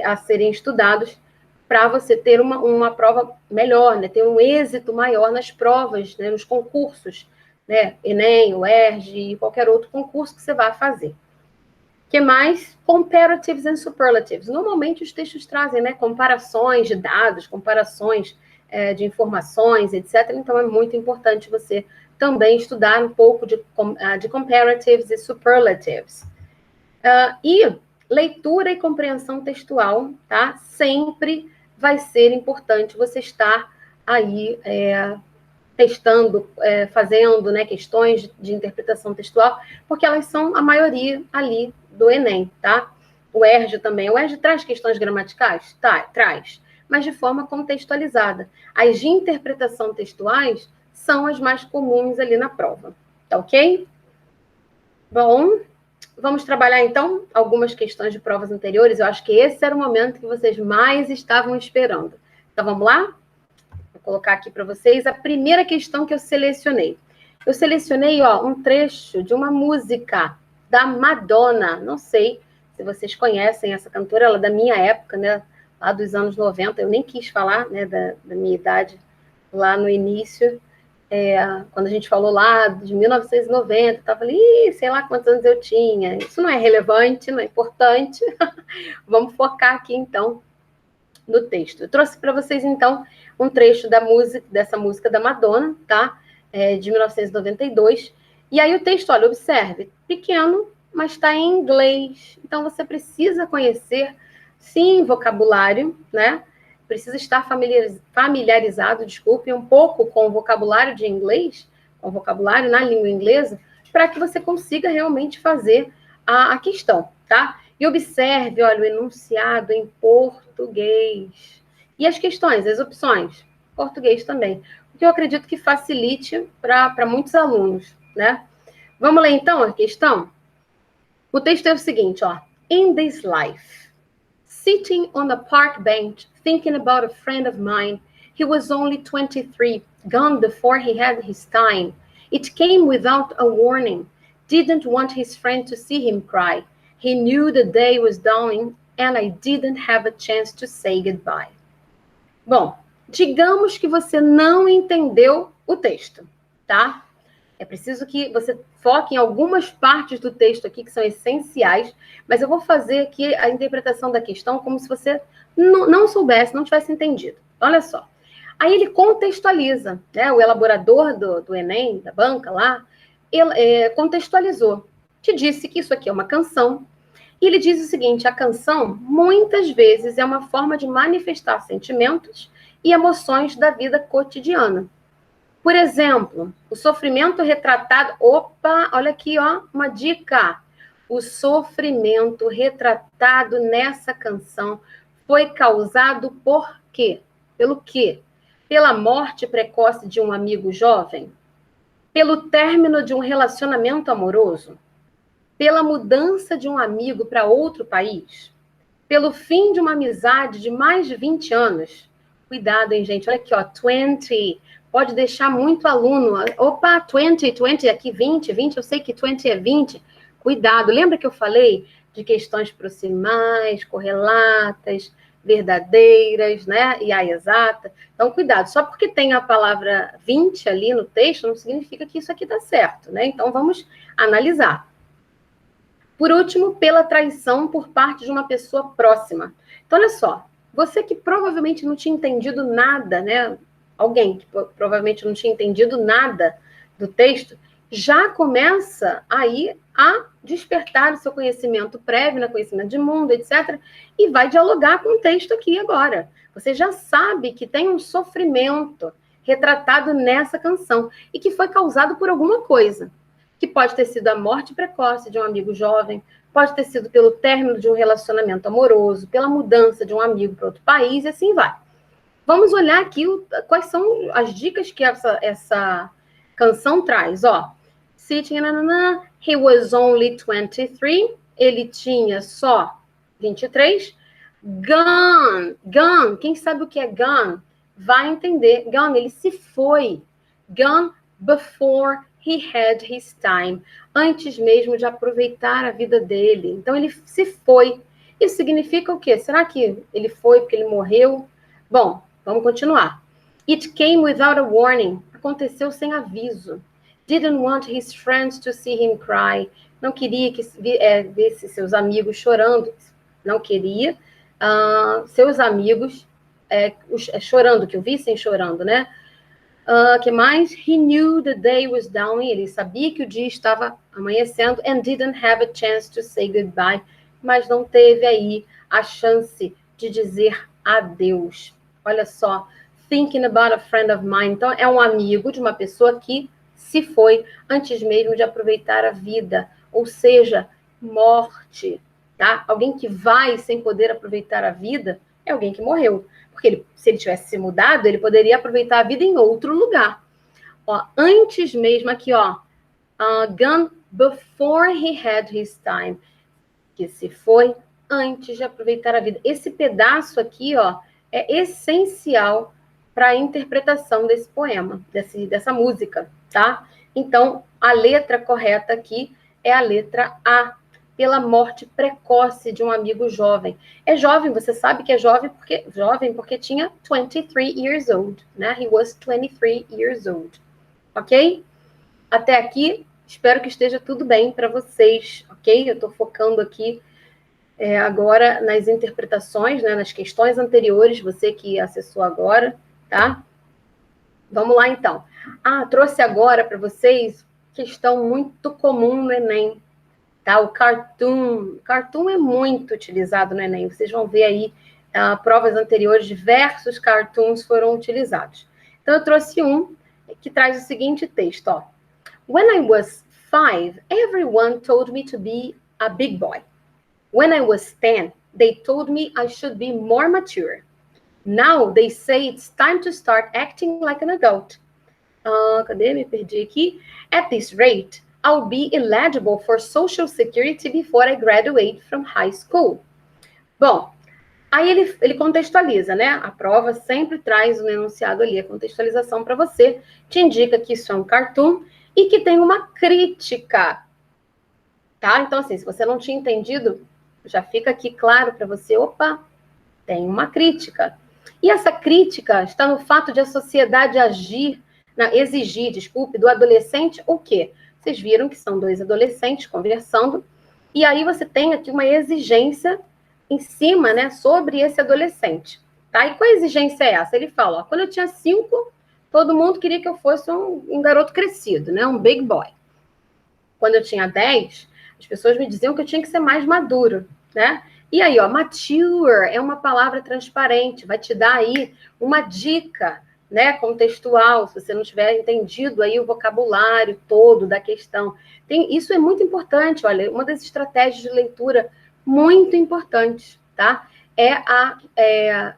a serem estudados para você ter uma prova melhor, né? Ter um êxito maior nas provas, né? Nos concursos, né? Enem, UERJ e qualquer outro concurso que você vá fazer. O que mais? Comparatives and superlatives. Normalmente os textos trazem, né, comparações de dados, comparações de informações, etc. Então é muito importante você também estudar um pouco de comparatives e superlatives. E Leitura e compreensão textual, tá? Sempre vai ser importante você estar aí testando, fazendo, né, questões de interpretação textual, porque elas são a maioria ali do Enem, tá? O ERJ também. O ERJ traz questões gramaticais? Tá, traz, mas de forma contextualizada. As de interpretação textuais são as mais comuns ali na prova, tá ok? Bom, vamos trabalhar, então, algumas questões de provas anteriores. Eu acho que esse era o momento que vocês mais estavam esperando. Então, vamos lá? Vou colocar aqui para vocês a primeira questão que eu selecionei. Eu selecionei, ó, um trecho de uma música da Madonna. Não sei se vocês conhecem essa cantora, ela é da minha época, né? Lá dos anos 90. Eu nem quis falar, né, da minha idade lá no início. Quando a gente falou lá de 1990, eu falei, sei lá quantos anos eu tinha. Isso não é relevante, não é importante. Vamos focar aqui, então, no texto. Eu trouxe para vocês, então, um trecho dessa música da Madonna, tá? De 1992. E aí o texto, olha, observe, pequeno, mas está em inglês. Então, você precisa conhecer, sim, vocabulário, né? Precisa estar familiarizado, desculpe, um pouco com o vocabulário de inglês, com o vocabulário na língua inglesa, para que você consiga realmente fazer a questão, tá? E observe, olha, o enunciado em português. E as questões, as opções? Português também. O que eu acredito que facilite para muitos alunos, né? Vamos ler, então, a questão? O texto é o seguinte, ó. In this life, sitting on a park bench, thinking about a friend of mine, he was only 23, gone before he had his time. It came without a warning. Didn't want his friend to see him cry. He knew the day was dawning, and I didn't have a chance to say goodbye. Bom, digamos que você não entendeu o texto, tá? É preciso que você foque em algumas partes do texto aqui que são essenciais, mas eu vou fazer aqui a interpretação da questão como se você não soubesse, não tivesse entendido. Olha só. Aí ele contextualiza, né? O elaborador do Enem, da banca lá, ele, contextualizou. Te disse que isso aqui é uma canção. E ele diz o seguinte, a canção, muitas vezes, é uma forma de manifestar sentimentos e emoções da vida cotidiana. Por exemplo, o sofrimento retratado... Opa, olha aqui, ó, uma dica. O sofrimento retratado nessa canção foi causado por quê? Pelo quê? Pela morte precoce de um amigo jovem? Pelo término de um relacionamento amoroso? Pela mudança de um amigo para outro país? Pelo fim de uma amizade de mais de 20 anos? Cuidado, hein, gente? Olha aqui, ó, 20. Pode deixar muito aluno. Opa, 20, aqui 20, eu sei que 20 é 20. Cuidado. Lembra que eu falei de questões proximais, correlatas, verdadeiras, né? E a exata. Então, cuidado. Só porque tem a palavra 20 ali no texto, não significa que isso aqui dá certo, né? Então, vamos analisar. Por último, pela traição por parte de uma pessoa próxima. Então, olha só. Você que provavelmente não tinha entendido nada, né? Alguém que provavelmente não tinha entendido nada do texto, já começa aí a despertar o seu conhecimento prévio, né, conhecimento de mundo, etc., e vai dialogar com o texto aqui agora. Você já sabe que tem um sofrimento retratado nessa canção e que foi causado por alguma coisa, que pode ter sido a morte precoce de um amigo jovem, pode ter sido pelo término de um relacionamento amoroso, pela mudança de um amigo para outro país, e assim vai. Vamos olhar aqui quais são as dicas que essa canção traz. Ó, Sitting, he was only 23, ele tinha só 23. Gone, quem sabe o que é gone? Vai entender. Gone, ele se foi. Gone before he had his time. Antes mesmo de aproveitar a vida dele. Então, ele se foi. Isso significa o quê? Será que ele foi porque ele morreu? Bom, vamos continuar. It came without a warning. Aconteceu sem aviso. Didn't want his friends to see him cry. Não queria que visse seus amigos chorando. Não queria seus amigos chorando, que o vissem chorando, né? Que mais? He knew the day was dawning. Ele sabia que o dia estava amanhecendo and didn't have a chance to say goodbye. mas não teve aí a chance de dizer adeus. Olha só, thinking about a friend of mine. Então, é um amigo de uma pessoa que se foi antes mesmo de aproveitar a vida, ou seja, morte, tá? Alguém que vai sem poder aproveitar a vida é alguém que morreu, porque se ele tivesse se mudado, ele poderia aproveitar a vida em outro lugar. Ó, antes mesmo aqui, ó, gone before he had his time, que se foi antes de aproveitar a vida. Esse pedaço aqui, ó, é essencial para a interpretação desse poema, dessa música, tá? Então, a letra correta aqui é a letra A, pela morte precoce de um amigo jovem. É jovem, você sabe que é jovem porque tinha 23 years old, né? He was 23 years old. Ok? Até aqui, espero que esteja tudo bem para vocês, ok? Eu estou focando aqui agora nas interpretações, né, nas questões anteriores, você que acessou agora, tá? Vamos lá, então. Trouxe agora para vocês questão muito comum no Enem, tá? O cartoon. Cartoon é muito utilizado no Enem. Vocês vão ver aí, provas anteriores, diversos cartoons foram utilizados. Então, eu trouxe um que traz o seguinte texto, ó. When I was 5, everyone told me to be a big boy. When I was 10, they told me I should be more mature. Now they say it's time to start acting like an adult. Cadê? Me perdi aqui. At this rate, I'll be eligible for Social Security before I graduate from high school. Bom, aí ele contextualiza, né? A prova sempre traz um enunciado ali, a contextualização para você, te indica que isso é um cartoon e que tem uma crítica, tá? Então, assim, se você não tinha entendido, já fica aqui claro para você, opa, tem uma crítica. E essa crítica está no fato de a sociedade exigir, do adolescente o quê? Vocês viram que são dois adolescentes conversando, e aí você tem aqui uma exigência em cima, né, sobre esse adolescente, tá? E qual exigência é essa? Ele fala, ó, quando eu tinha 5, todo mundo queria que eu fosse um garoto crescido, né, um big boy. Quando eu tinha 10, as pessoas me diziam que eu tinha que ser mais maduro, né? E aí, ó, mature é uma palavra transparente, vai te dar aí uma dica, né, contextual, se você não tiver entendido aí o vocabulário todo da questão. Isso é muito importante, olha, uma das estratégias de leitura muito importantes, tá? É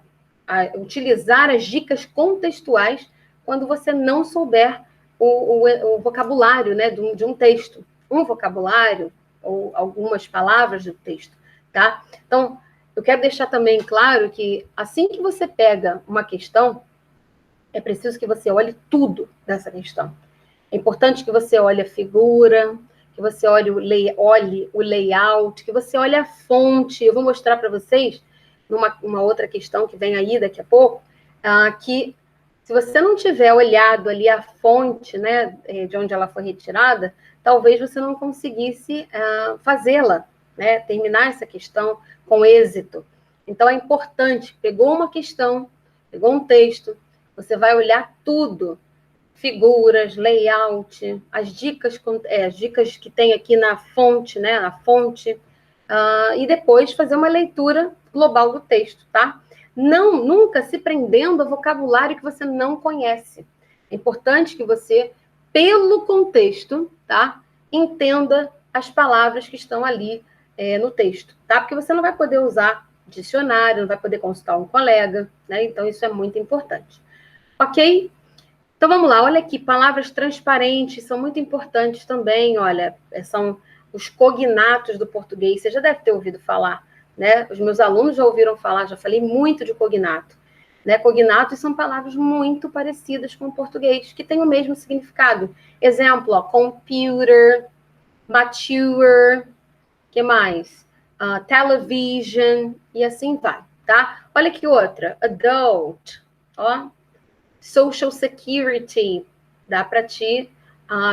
utilizar as dicas contextuais quando você não souber o vocabulário, né, de um texto. Um vocabulário ou algumas palavras do texto, tá? Então, eu quero deixar também claro que assim que você pega uma questão, é preciso que você olhe tudo dessa questão. É importante que você olhe a figura, que você olhe o layout, que você olhe a fonte. Eu vou mostrar para vocês, numa outra questão que vem aí daqui a pouco, que se você não tiver olhado ali a fonte, né, de onde ela foi retirada, talvez você não conseguisse fazê-la, né, terminar essa questão com êxito. Então, é importante, pegou uma questão, pegou um texto, você vai olhar tudo, figuras, layout, as dicas que tem aqui na fonte, né, e depois fazer uma leitura global do texto, tá? Nunca se prendendo ao vocabulário que você não conhece. É importante que você, pelo contexto, tá, entenda as palavras que estão ali no texto, tá? Porque você não vai poder usar dicionário, não vai poder consultar um colega, né? Então, isso é muito importante. Ok? Então, vamos lá. Olha aqui, palavras transparentes são muito importantes também, olha, são os cognatos do português. Você já deve ter ouvido falar, né? Os meus alunos já ouviram falar, já falei muito de cognato. Né? Cognatos são palavras muito parecidas com o português, que têm o mesmo significado. Exemplo, ó, computer, mature, que mais? Television, e assim vai, tá? Olha aqui outra, adult, ó. Social Security, dá para te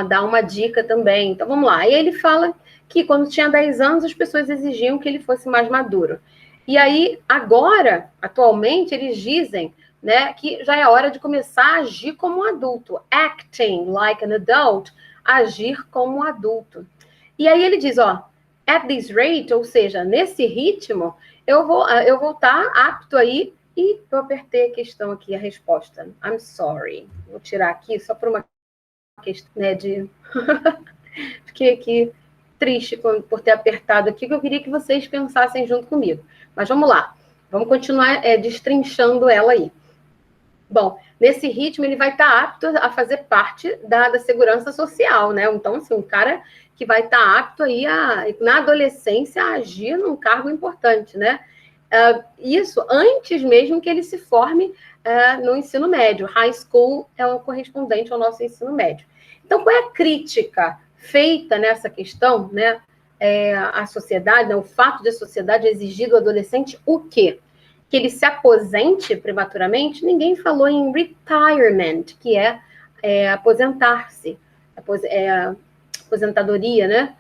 dar uma dica também. Então, vamos lá. E ele fala que quando tinha 10 anos, as pessoas exigiam que ele fosse mais maduro. E aí, agora, atualmente, eles dizem, né, que já é hora de começar a agir como um adulto. Acting like an adult, agir como um adulto. E aí ele diz, ó, At this rate, ou seja, nesse ritmo, eu vou estar apto aí. E eu apertei a questão aqui, a resposta. I'm sorry. Vou tirar aqui só por uma questão, né, de... Fiquei aqui triste por ter apertado aqui, que eu queria que vocês pensassem junto comigo. Mas vamos lá. Vamos continuar destrinchando ela aí. Bom, nesse ritmo ele vai estar apto a fazer parte da segurança social, né? Então, assim, um cara que vai estar apto aí na adolescência a agir num cargo importante, né? Isso antes mesmo que ele se forme no ensino médio. High school é o correspondente ao nosso ensino médio. Então, qual é a crítica feita nessa questão, né? A sociedade, né? O fato de a sociedade exigir do adolescente o quê? Que ele se aposente prematuramente. Ninguém falou em retirement, que é aposentar-se, aposentadoria, né?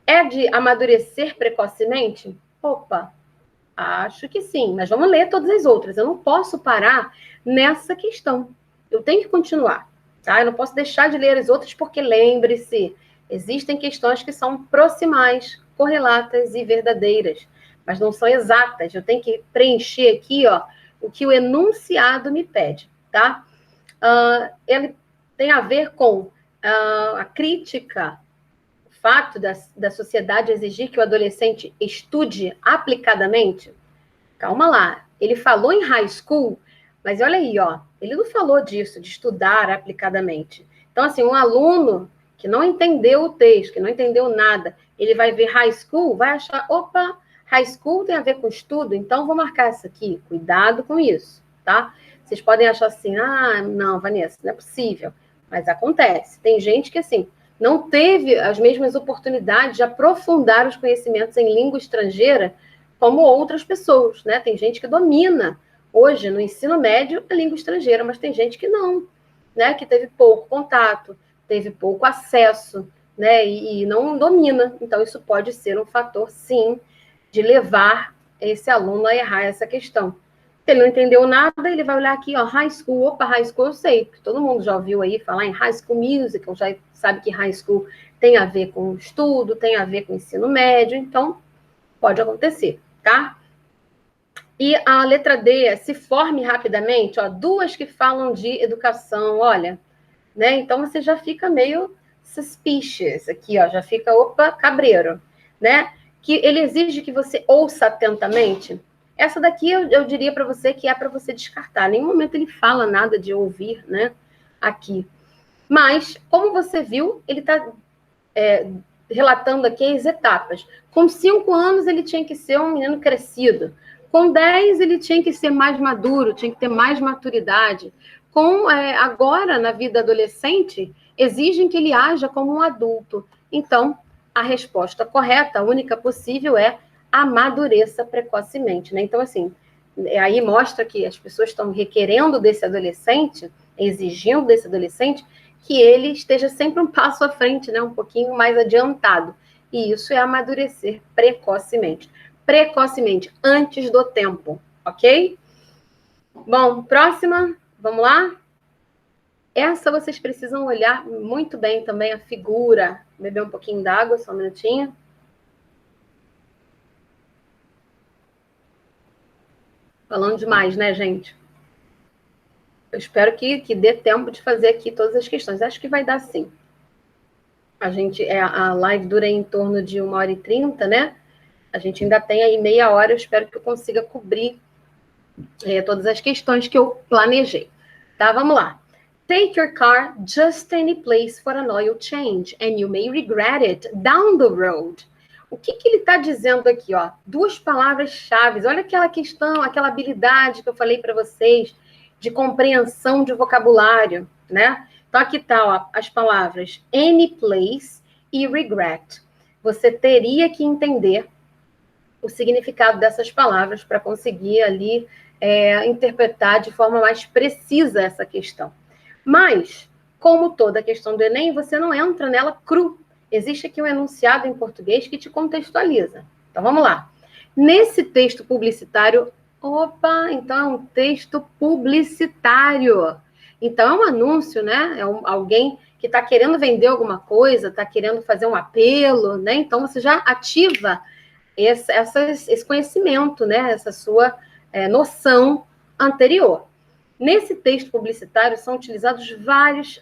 É de amadurecer precocemente? Opa, acho que sim, mas vamos ler todas as outras. Eu não posso parar nessa questão. Eu tenho que continuar, tá? Eu não posso deixar de ler as outras, porque lembre-se, existem questões que são proximais, correlatas e verdadeiras, mas não são exatas. Eu tenho que preencher aqui, ó, o que o enunciado me pede, tá? Ele tem a ver com a crítica, o fato da sociedade exigir que o adolescente estude aplicadamente. Calma lá, ele falou em high school, mas olha aí, ó, ele não falou disso, de estudar aplicadamente. Então, assim, um aluno que não entendeu o texto, que não entendeu nada, ele vai ver high school, vai achar, opa, high school tem a ver com estudo, então vou marcar isso aqui. Cuidado com isso, tá? Vocês podem achar assim, não, Vanessa, não é possível. Mas acontece. Tem gente que, assim, não teve as mesmas oportunidades de aprofundar os conhecimentos em língua estrangeira como outras pessoas, né? Tem gente que domina hoje no ensino médio a língua estrangeira, mas tem gente que não, né? Que teve pouco contato, teve pouco acesso, né? E não domina. Então, isso pode ser um fator, sim, de levar esse aluno a errar essa questão. Se ele não entendeu nada, ele vai olhar aqui, ó, high school. Opa, high school eu sei, porque todo mundo já ouviu aí falar em High School Musical, já sabe que high school tem a ver com estudo, tem a ver com ensino médio, então pode acontecer, tá? E a letra D é se forme rapidamente, ó, duas que falam de educação, olha, né? Então você já fica meio suspicious aqui, ó, já fica, opa, cabreiro, né? Que ele exige que você ouça atentamente. Essa daqui eu diria para você que é para você descartar. Em nenhum momento ele fala nada de ouvir, né? Aqui. Mas, como você viu, ele está relatando aqui as etapas. Com 5 anos, ele tinha que ser um menino crescido. Com 10, ele tinha que ser mais maduro, tinha que ter mais maturidade. Agora, na vida adolescente, exigem que ele haja como um adulto. Então, a resposta correta, a única possível, é amadureça precocemente, né? Então, assim, aí mostra que as pessoas estão requerendo desse adolescente, exigindo desse adolescente, que ele esteja sempre um passo à frente, né? Um pouquinho mais adiantado. E isso é amadurecer precocemente. Precocemente, antes do tempo, ok? Bom, próxima, vamos lá? Essa vocês precisam olhar muito bem também, a figura. Beber um pouquinho d'água, só um minutinho. Falando demais, né, gente? Eu espero que dê tempo de fazer aqui todas as questões. Acho que vai dar sim. A live dura em torno de 1h30, né? A gente ainda tem aí meia hora. Eu espero que eu consiga cobrir todas as questões que eu planejei. Tá? Vamos lá. Take your car just any place for an oil change, and you may regret it down the road. O que ele está dizendo aqui? Ó? 2 palavras-chave. Olha aquela questão, aquela habilidade que eu falei para vocês de compreensão de vocabulário, né? Então, aqui tá, ó, as palavras any place e regret. Você teria que entender o significado dessas palavras para conseguir ali interpretar de forma mais precisa essa questão. Mas, como toda questão do Enem, você não entra nela cru. Existe aqui um enunciado em português que te contextualiza. Então, vamos lá. Nesse texto publicitário, então é um texto publicitário. Então, é um anúncio, né? Alguém que está querendo vender alguma coisa, está querendo fazer um apelo, né? Então, você já ativa esse conhecimento, né? Essa sua noção anterior. Nesse texto publicitário são utilizados vários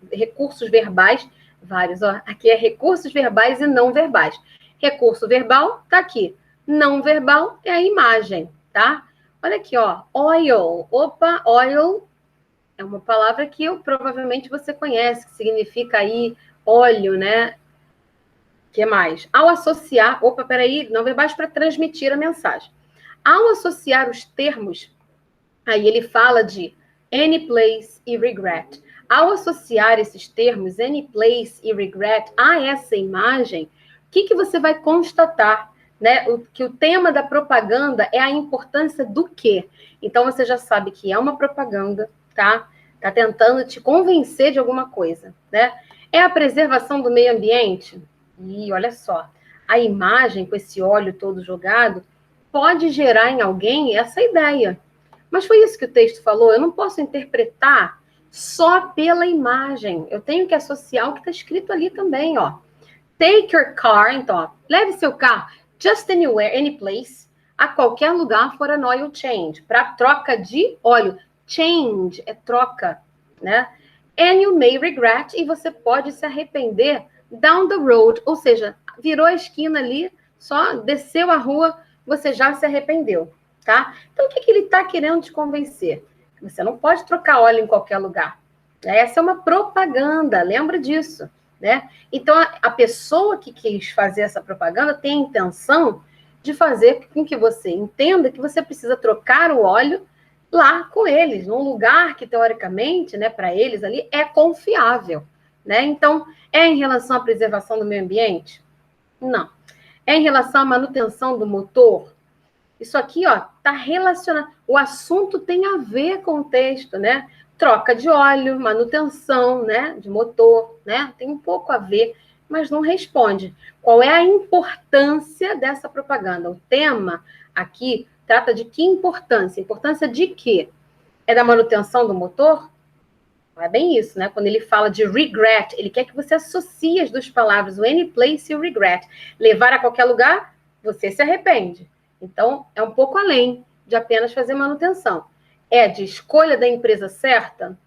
recursos verbais, vários, ó, aqui é recursos verbais e não verbais. Recurso verbal está aqui, não verbal é a imagem, tá? Olha aqui, ó, oil. Opa, oil é uma palavra que provavelmente você conhece, que significa aí óleo, né? O que mais? Ao associar, opa, peraí, não verbais para transmitir a mensagem. Ao associar os termos, aí ele fala de any place e regret. Ao associar esses termos, any place e regret, a essa imagem, o que você vai constatar? Né? Que o tema da propaganda é a importância do quê? Então, você já sabe que é uma propaganda, tá? Tá tentando te convencer de alguma coisa, né? É a preservação do meio ambiente? E olha só, a imagem com esse óleo todo jogado pode gerar em alguém essa ideia. Mas foi isso que o texto falou, eu não posso interpretar só pela imagem. Eu tenho que associar o que está escrito ali também, ó. Take your car, então, ó, leve seu carro, just anywhere, any place, a qualquer lugar for an oil change, para troca de óleo. Change é troca, né? And you may regret, e você pode se arrepender down the road, ou seja, virou a esquina ali, só desceu a rua, você já se arrependeu, tá? Então, o que ele está querendo te convencer? Você não pode trocar óleo em qualquer lugar. Essa é uma propaganda, lembra disso, né? Então, a pessoa que quis fazer essa propaganda tem a intenção de fazer com que você entenda que você precisa trocar o óleo lá com eles, num lugar que, teoricamente, né, para eles ali, é confiável, né? Então, é em relação à preservação do meio ambiente? Não. É em relação à manutenção do motor? Isso aqui, ó, tá relacionado. O assunto tem a ver com o texto, né? Troca de óleo, manutenção, né, de motor, né? Tem um pouco a ver, mas não responde. Qual é a importância dessa propaganda? O tema aqui trata de que importância? Importância de quê? É da manutenção do motor? Não é bem isso, né? Quando ele fala de regret, ele quer que você associe as duas palavras, o any place e o regret. Levar a qualquer lugar, você se arrepende. Então, é um pouco além de apenas fazer manutenção. É de escolha da empresa certa?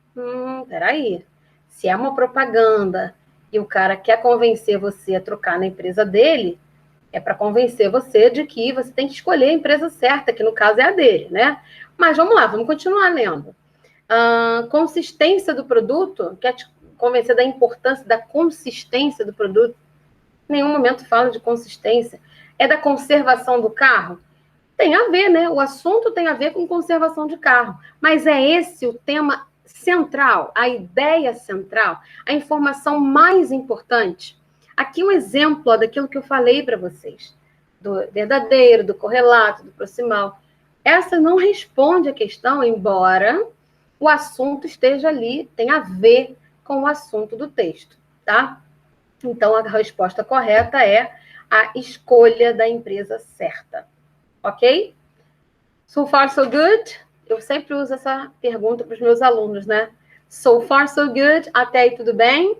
Peraí. Se é uma propaganda e o cara quer convencer você a trocar na empresa dele, é para convencer você de que você tem que escolher a empresa certa, que no caso é a dele, né? Mas vamos lá, vamos continuar lendo. Consistência do produto, quer te convencer da importância da consistência do produto. Em nenhum momento fala de consistência. É da conservação do carro? Tem a ver, né? O assunto tem a ver com conservação de carro. Mas é esse o tema central, a ideia central, a informação mais importante. Aqui um exemplo ó, daquilo que eu falei para vocês. Do verdadeiro, do correlato, do proximal. Essa não responde a questão, embora o assunto esteja ali, tem a ver com o assunto do texto, tá? Então, a resposta correta é a escolha da empresa certa. Ok? So far, so good? Eu sempre uso essa pergunta para os meus alunos, né? So far, so good? Até aí, tudo bem?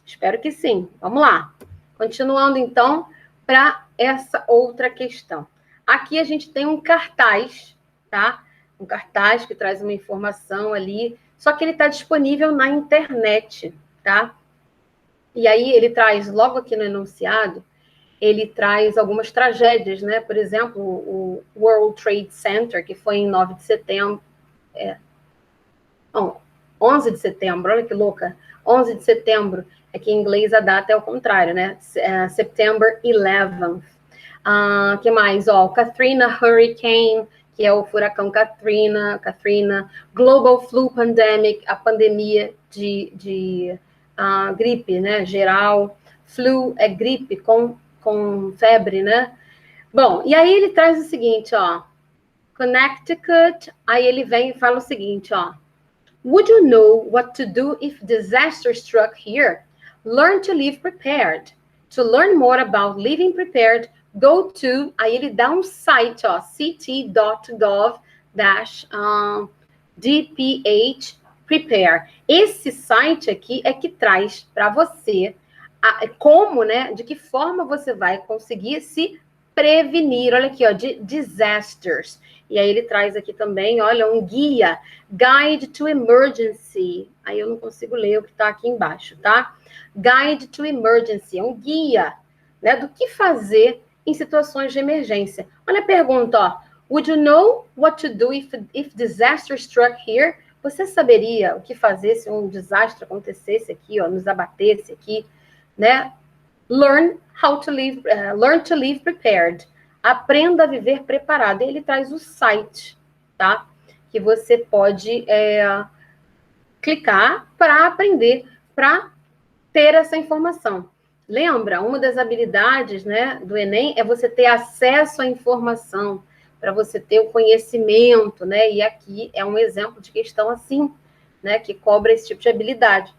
Espero que sim. Vamos lá. Continuando, então, para essa outra questão. Aqui a gente tem um cartaz, tá? Um cartaz que traz uma informação ali, só que ele está disponível na internet, tá? E aí ele traz, logo aqui no enunciado, ele traz algumas tragédias, né? Por exemplo, o World Trade Center, que foi em 9 de setembro. 11 de setembro, olha que louca. 11 de setembro, é que em inglês a data é ao contrário, né? September 11th. Que mais? Katrina Hurricane, que é o furacão Katrina, Global Flu Pandemic, a pandemia de gripe, né? Geral. Flu é gripe com febre, né? Bom, e aí ele traz o seguinte, ó. Connecticut, aí ele vem e fala o seguinte, ó. Would you know what to do if disaster struck here? Learn to live prepared. To learn more about living prepared, go to, aí ele dá um site, ó, ct.gov/dph Prepare. Esse site aqui é que traz para você como, né, de que forma você vai conseguir se prevenir, olha aqui, ó, de disasters. E aí ele traz aqui também, olha, um guia, Guide to Emergency. Aí eu não consigo ler o que está aqui embaixo, tá? Guide to Emergency, é um guia, né, do que fazer em situações de emergência. Olha a pergunta, ó. Would you know what to do if disaster struck here? Você saberia o que fazer se um desastre acontecesse aqui, ó, nos abatesse aqui, né? Learn to live prepared. Aprenda a viver preparado. Ele traz o site, tá? Que você pode clicar para aprender, para ter essa informação. Lembra, uma das habilidades, né, do Enem é você ter acesso à informação, para você ter o conhecimento, né? E aqui é um exemplo de questão assim, né, que cobra esse tipo de habilidade,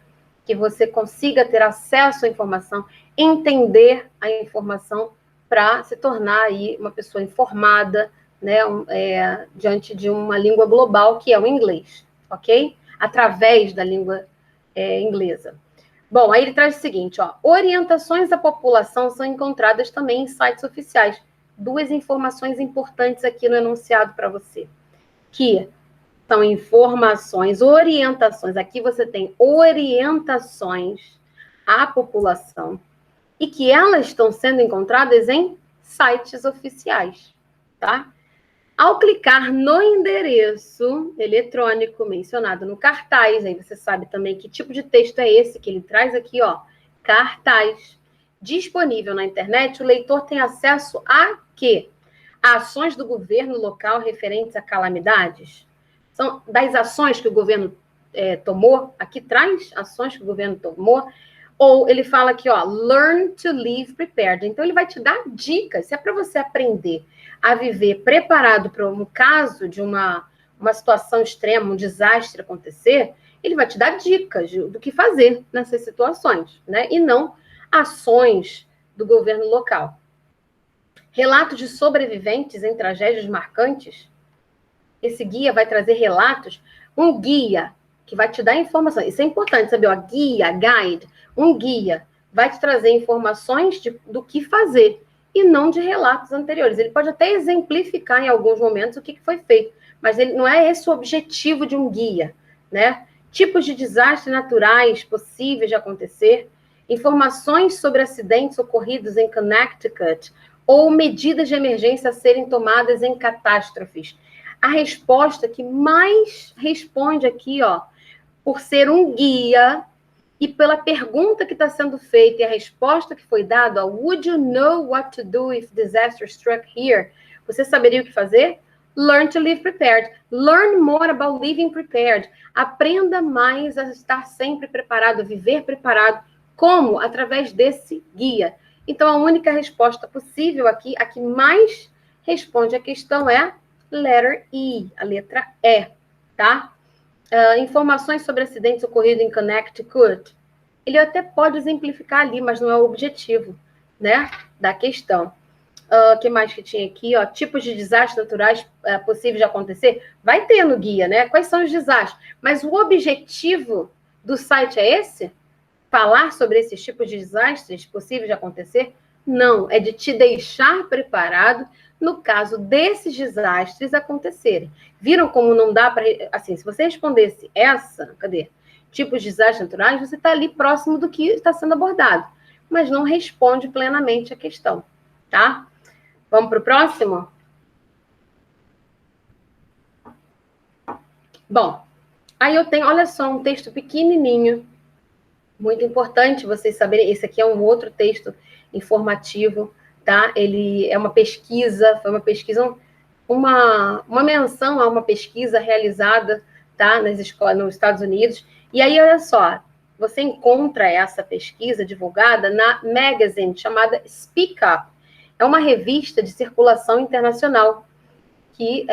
que você consiga ter acesso à informação, entender a informação para se tornar aí uma pessoa informada, né, diante de uma língua global que é o inglês, ok? Através da língua inglesa. Bom, aí ele traz o seguinte, ó, orientações à população são encontradas também em sites oficiais. Duas informações importantes aqui no enunciado para você, que são informações, orientações, aqui você tem orientações à população e que elas estão sendo encontradas em sites oficiais, tá? Ao clicar no endereço eletrônico mencionado no cartaz, aí você sabe também que tipo de texto é esse que ele traz aqui, ó, cartaz. Disponível na internet, o leitor tem acesso a quê? A ações do governo local referentes a calamidades? São das ações que o governo tomou, aqui traz ações que o governo tomou, ou ele fala aqui, ó, learn to live prepared. Então, ele vai te dar dicas, se é para você aprender a viver preparado para um caso de uma situação extrema, um desastre acontecer, ele vai te dar dicas do que fazer nessas situações, né? E não ações do governo local. Relatos de sobreviventes em tragédias marcantes. Esse guia vai trazer relatos, um guia que vai te dar informação. Isso é importante, saber, ó, guia, guide, um guia vai te trazer informações do que fazer e não de relatos anteriores. Ele pode até exemplificar em alguns momentos o que foi feito, mas ele não é esse o objetivo de um guia, né? Tipos de desastres naturais possíveis de acontecer, informações sobre acidentes ocorridos em Connecticut ou medidas de emergência a serem tomadas em catástrofes. A resposta que mais responde aqui, ó, por ser um guia e pela pergunta que está sendo feita e a resposta que foi dada, ó, would you know what to do if disaster struck here? Você saberia o que fazer? Learn to live prepared. Learn more about living prepared. Aprenda mais a estar sempre preparado, a viver preparado. Como? Através desse guia. Então, a única resposta possível aqui, a que mais responde a questão é letter E, a letra E, tá? Informações sobre acidentes ocorridos em Connecticut. Ele até pode exemplificar ali, mas não é o objetivo, né, da questão. O que mais que tinha aqui? Ó, tipos de desastres naturais possíveis de acontecer. Vai ter no guia, né? Quais são os desastres? Mas o objetivo do site é esse? Falar sobre esses tipos de desastres possíveis de acontecer? Não, é de te deixar preparado no caso desses desastres acontecerem. Viram como não dá para... Assim, se você respondesse tipos de desastres naturais, você está ali próximo do que está sendo abordado, mas não responde plenamente a questão, tá? Vamos para o próximo? Bom, aí eu tenho, olha só, um texto pequenininho, muito importante vocês saberem. Esse aqui é um outro texto informativo, tá? Ele é uma pesquisa, foi uma pesquisa, uma menção a uma pesquisa realizada, tá? Nas escolas nos Estados Unidos. E aí, olha só, você encontra essa pesquisa divulgada na magazine chamada Speak Up. É uma revista de circulação internacional que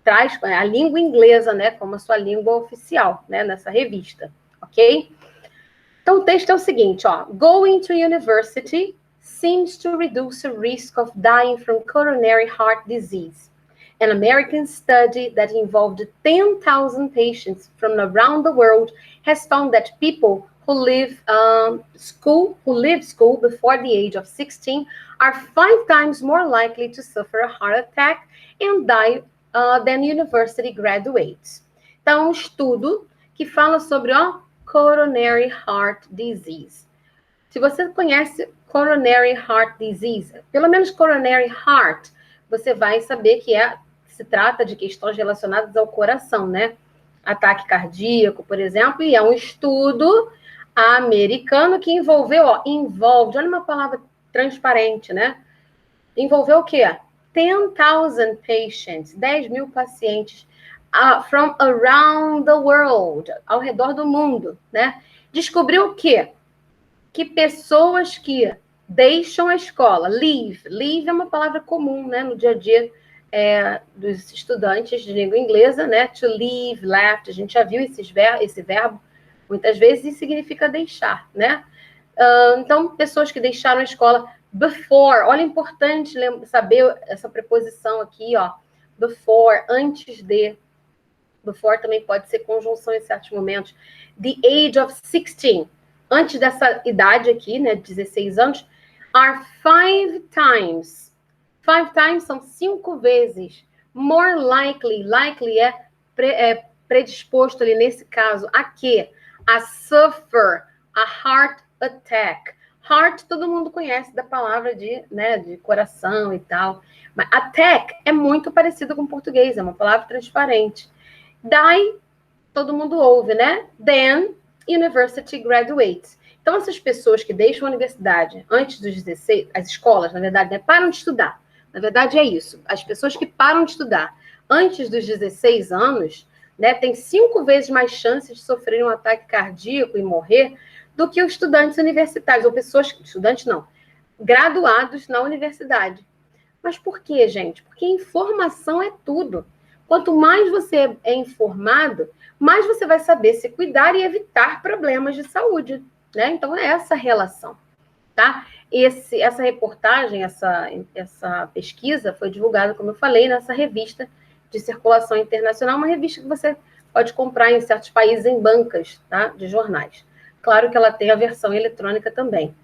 traz a língua inglesa, né, como a sua língua oficial, né, nessa revista, ok? Então, o texto é o seguinte, ó. Going to university seems to reduce the risk of dying from coronary heart disease. An American study that involved 10,000 patients from around the world has found that people who leave school before the age of 16 are 5 times more likely to suffer a heart attack and die than university graduates. Então, um estudo que fala sobre coronary heart disease. Se você conhece coronary heart disease, pelo menos coronary heart, você vai saber que se trata de questões relacionadas ao coração, né? Ataque cardíaco, por exemplo, e é um estudo americano que envolveu, olha uma palavra transparente, né? Envolveu o quê? 10,000 patients, 10 mil pacientes from around the world, ao redor do mundo, né? Descobriu o quê? Que pessoas que deixam a escola, leave é uma palavra comum, né, no dia a dia dos estudantes de língua inglesa, né, to leave, left, a gente já viu esse verbo muitas vezes e significa deixar, né? Então, pessoas que deixaram a escola before, olha, é importante saber essa preposição aqui, before, antes de. Before também pode ser conjunção em certos momentos. The age of 16, antes dessa idade aqui, né, 16 anos, are 5 times. 5 times são 5 vezes. More likely, likely é predisposto ali nesse caso a quê? A suffer a heart attack. Heart todo mundo conhece da palavra de coração e tal. Mas attack é muito parecido com o português, é uma palavra transparente. Die, todo mundo ouve, né? Then, university graduates. Então, essas pessoas que deixam a universidade antes dos 16, as escolas, na verdade, né, param de estudar. Na verdade, é isso. As pessoas que param de estudar antes dos 16 anos, né, têm 5 vezes mais chances de sofrer um ataque cardíaco e morrer do que os estudantes universitários, ou estudantes não, graduados na universidade. Mas por quê, gente? Porque informação é tudo. Quanto mais você é informado, mais você vai saber se cuidar e evitar problemas de saúde, né? Então, é essa relação, tá? Essa reportagem, essa pesquisa foi divulgada, como eu falei, nessa revista de circulação internacional, uma revista que você pode comprar em certos países em bancas, tá? De jornais. Claro que ela tem a versão eletrônica também.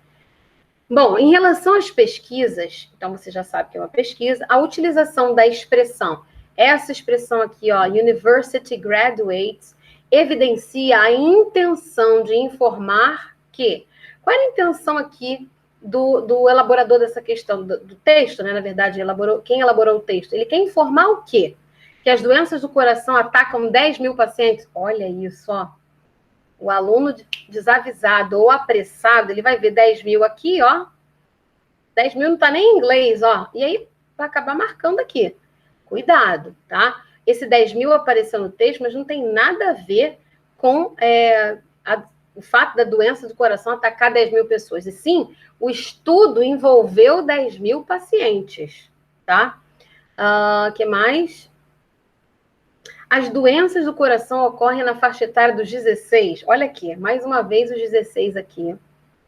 Bom, em relação às pesquisas, então você já sabe que é uma pesquisa, a utilização da expressão, essa expressão aqui, University Graduates, evidencia a intenção de informar que... Qual é a intenção aqui do elaborador dessa questão, do texto, né? Na verdade, quem elaborou o texto? Ele quer informar o quê? Que as doenças do coração atacam 10 mil pacientes. Olha isso, O aluno desavisado ou apressado, ele vai ver 10 mil aqui, 10 mil não está nem em inglês, E aí vai acabar marcando aqui. Cuidado, tá? Esse 10 mil apareceu no texto, mas não tem nada a ver com o fato da doença do coração atacar 10 mil pessoas. E sim, o estudo envolveu 10 mil pacientes, tá? Que mais? As doenças do coração ocorrem na faixa etária dos 16. Olha aqui, mais uma vez os 16 aqui,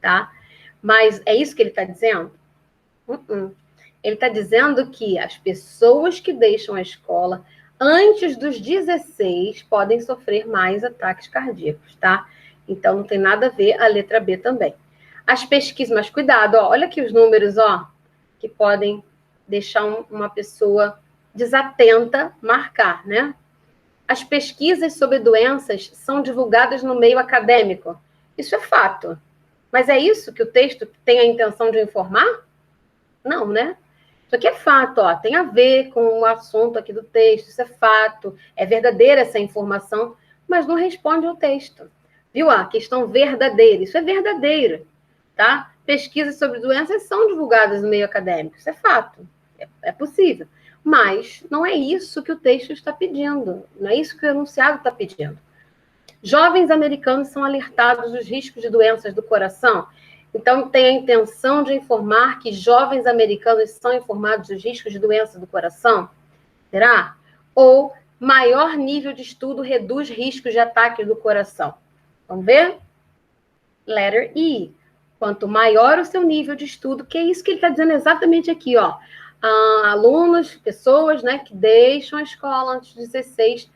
tá? Mas é isso que ele está dizendo? Ele está dizendo que as pessoas que deixam a escola antes dos 16 podem sofrer mais ataques cardíacos, tá? Então, não tem nada a ver a letra B também. As pesquisas, mas cuidado, olha aqui os números, que podem deixar uma pessoa desatenta marcar, né? As pesquisas sobre doenças são divulgadas no meio acadêmico. Isso é fato. Mas é isso que o texto tem a intenção de informar? Não, né? Isso aqui é fato, tem a ver com o assunto aqui do texto, isso é fato, é verdadeira essa informação, mas não responde ao texto. Viu? A questão verdadeira, isso é verdadeiro, tá? Pesquisas sobre doenças são divulgadas no meio acadêmico, isso é fato, é possível. Mas não é isso que o texto está pedindo, não é isso que o enunciado está pedindo. Jovens americanos são alertados dos riscos de doenças do coração. Então, tem a intenção de informar que jovens americanos são informados dos riscos de doença do coração? Será? Ou maior nível de estudo reduz riscos de ataques do coração? Vamos ver? Letter E. Quanto maior o seu nível de estudo, que é isso que ele está dizendo exatamente aqui, alunos, pessoas, né, que deixam a escola antes dos 16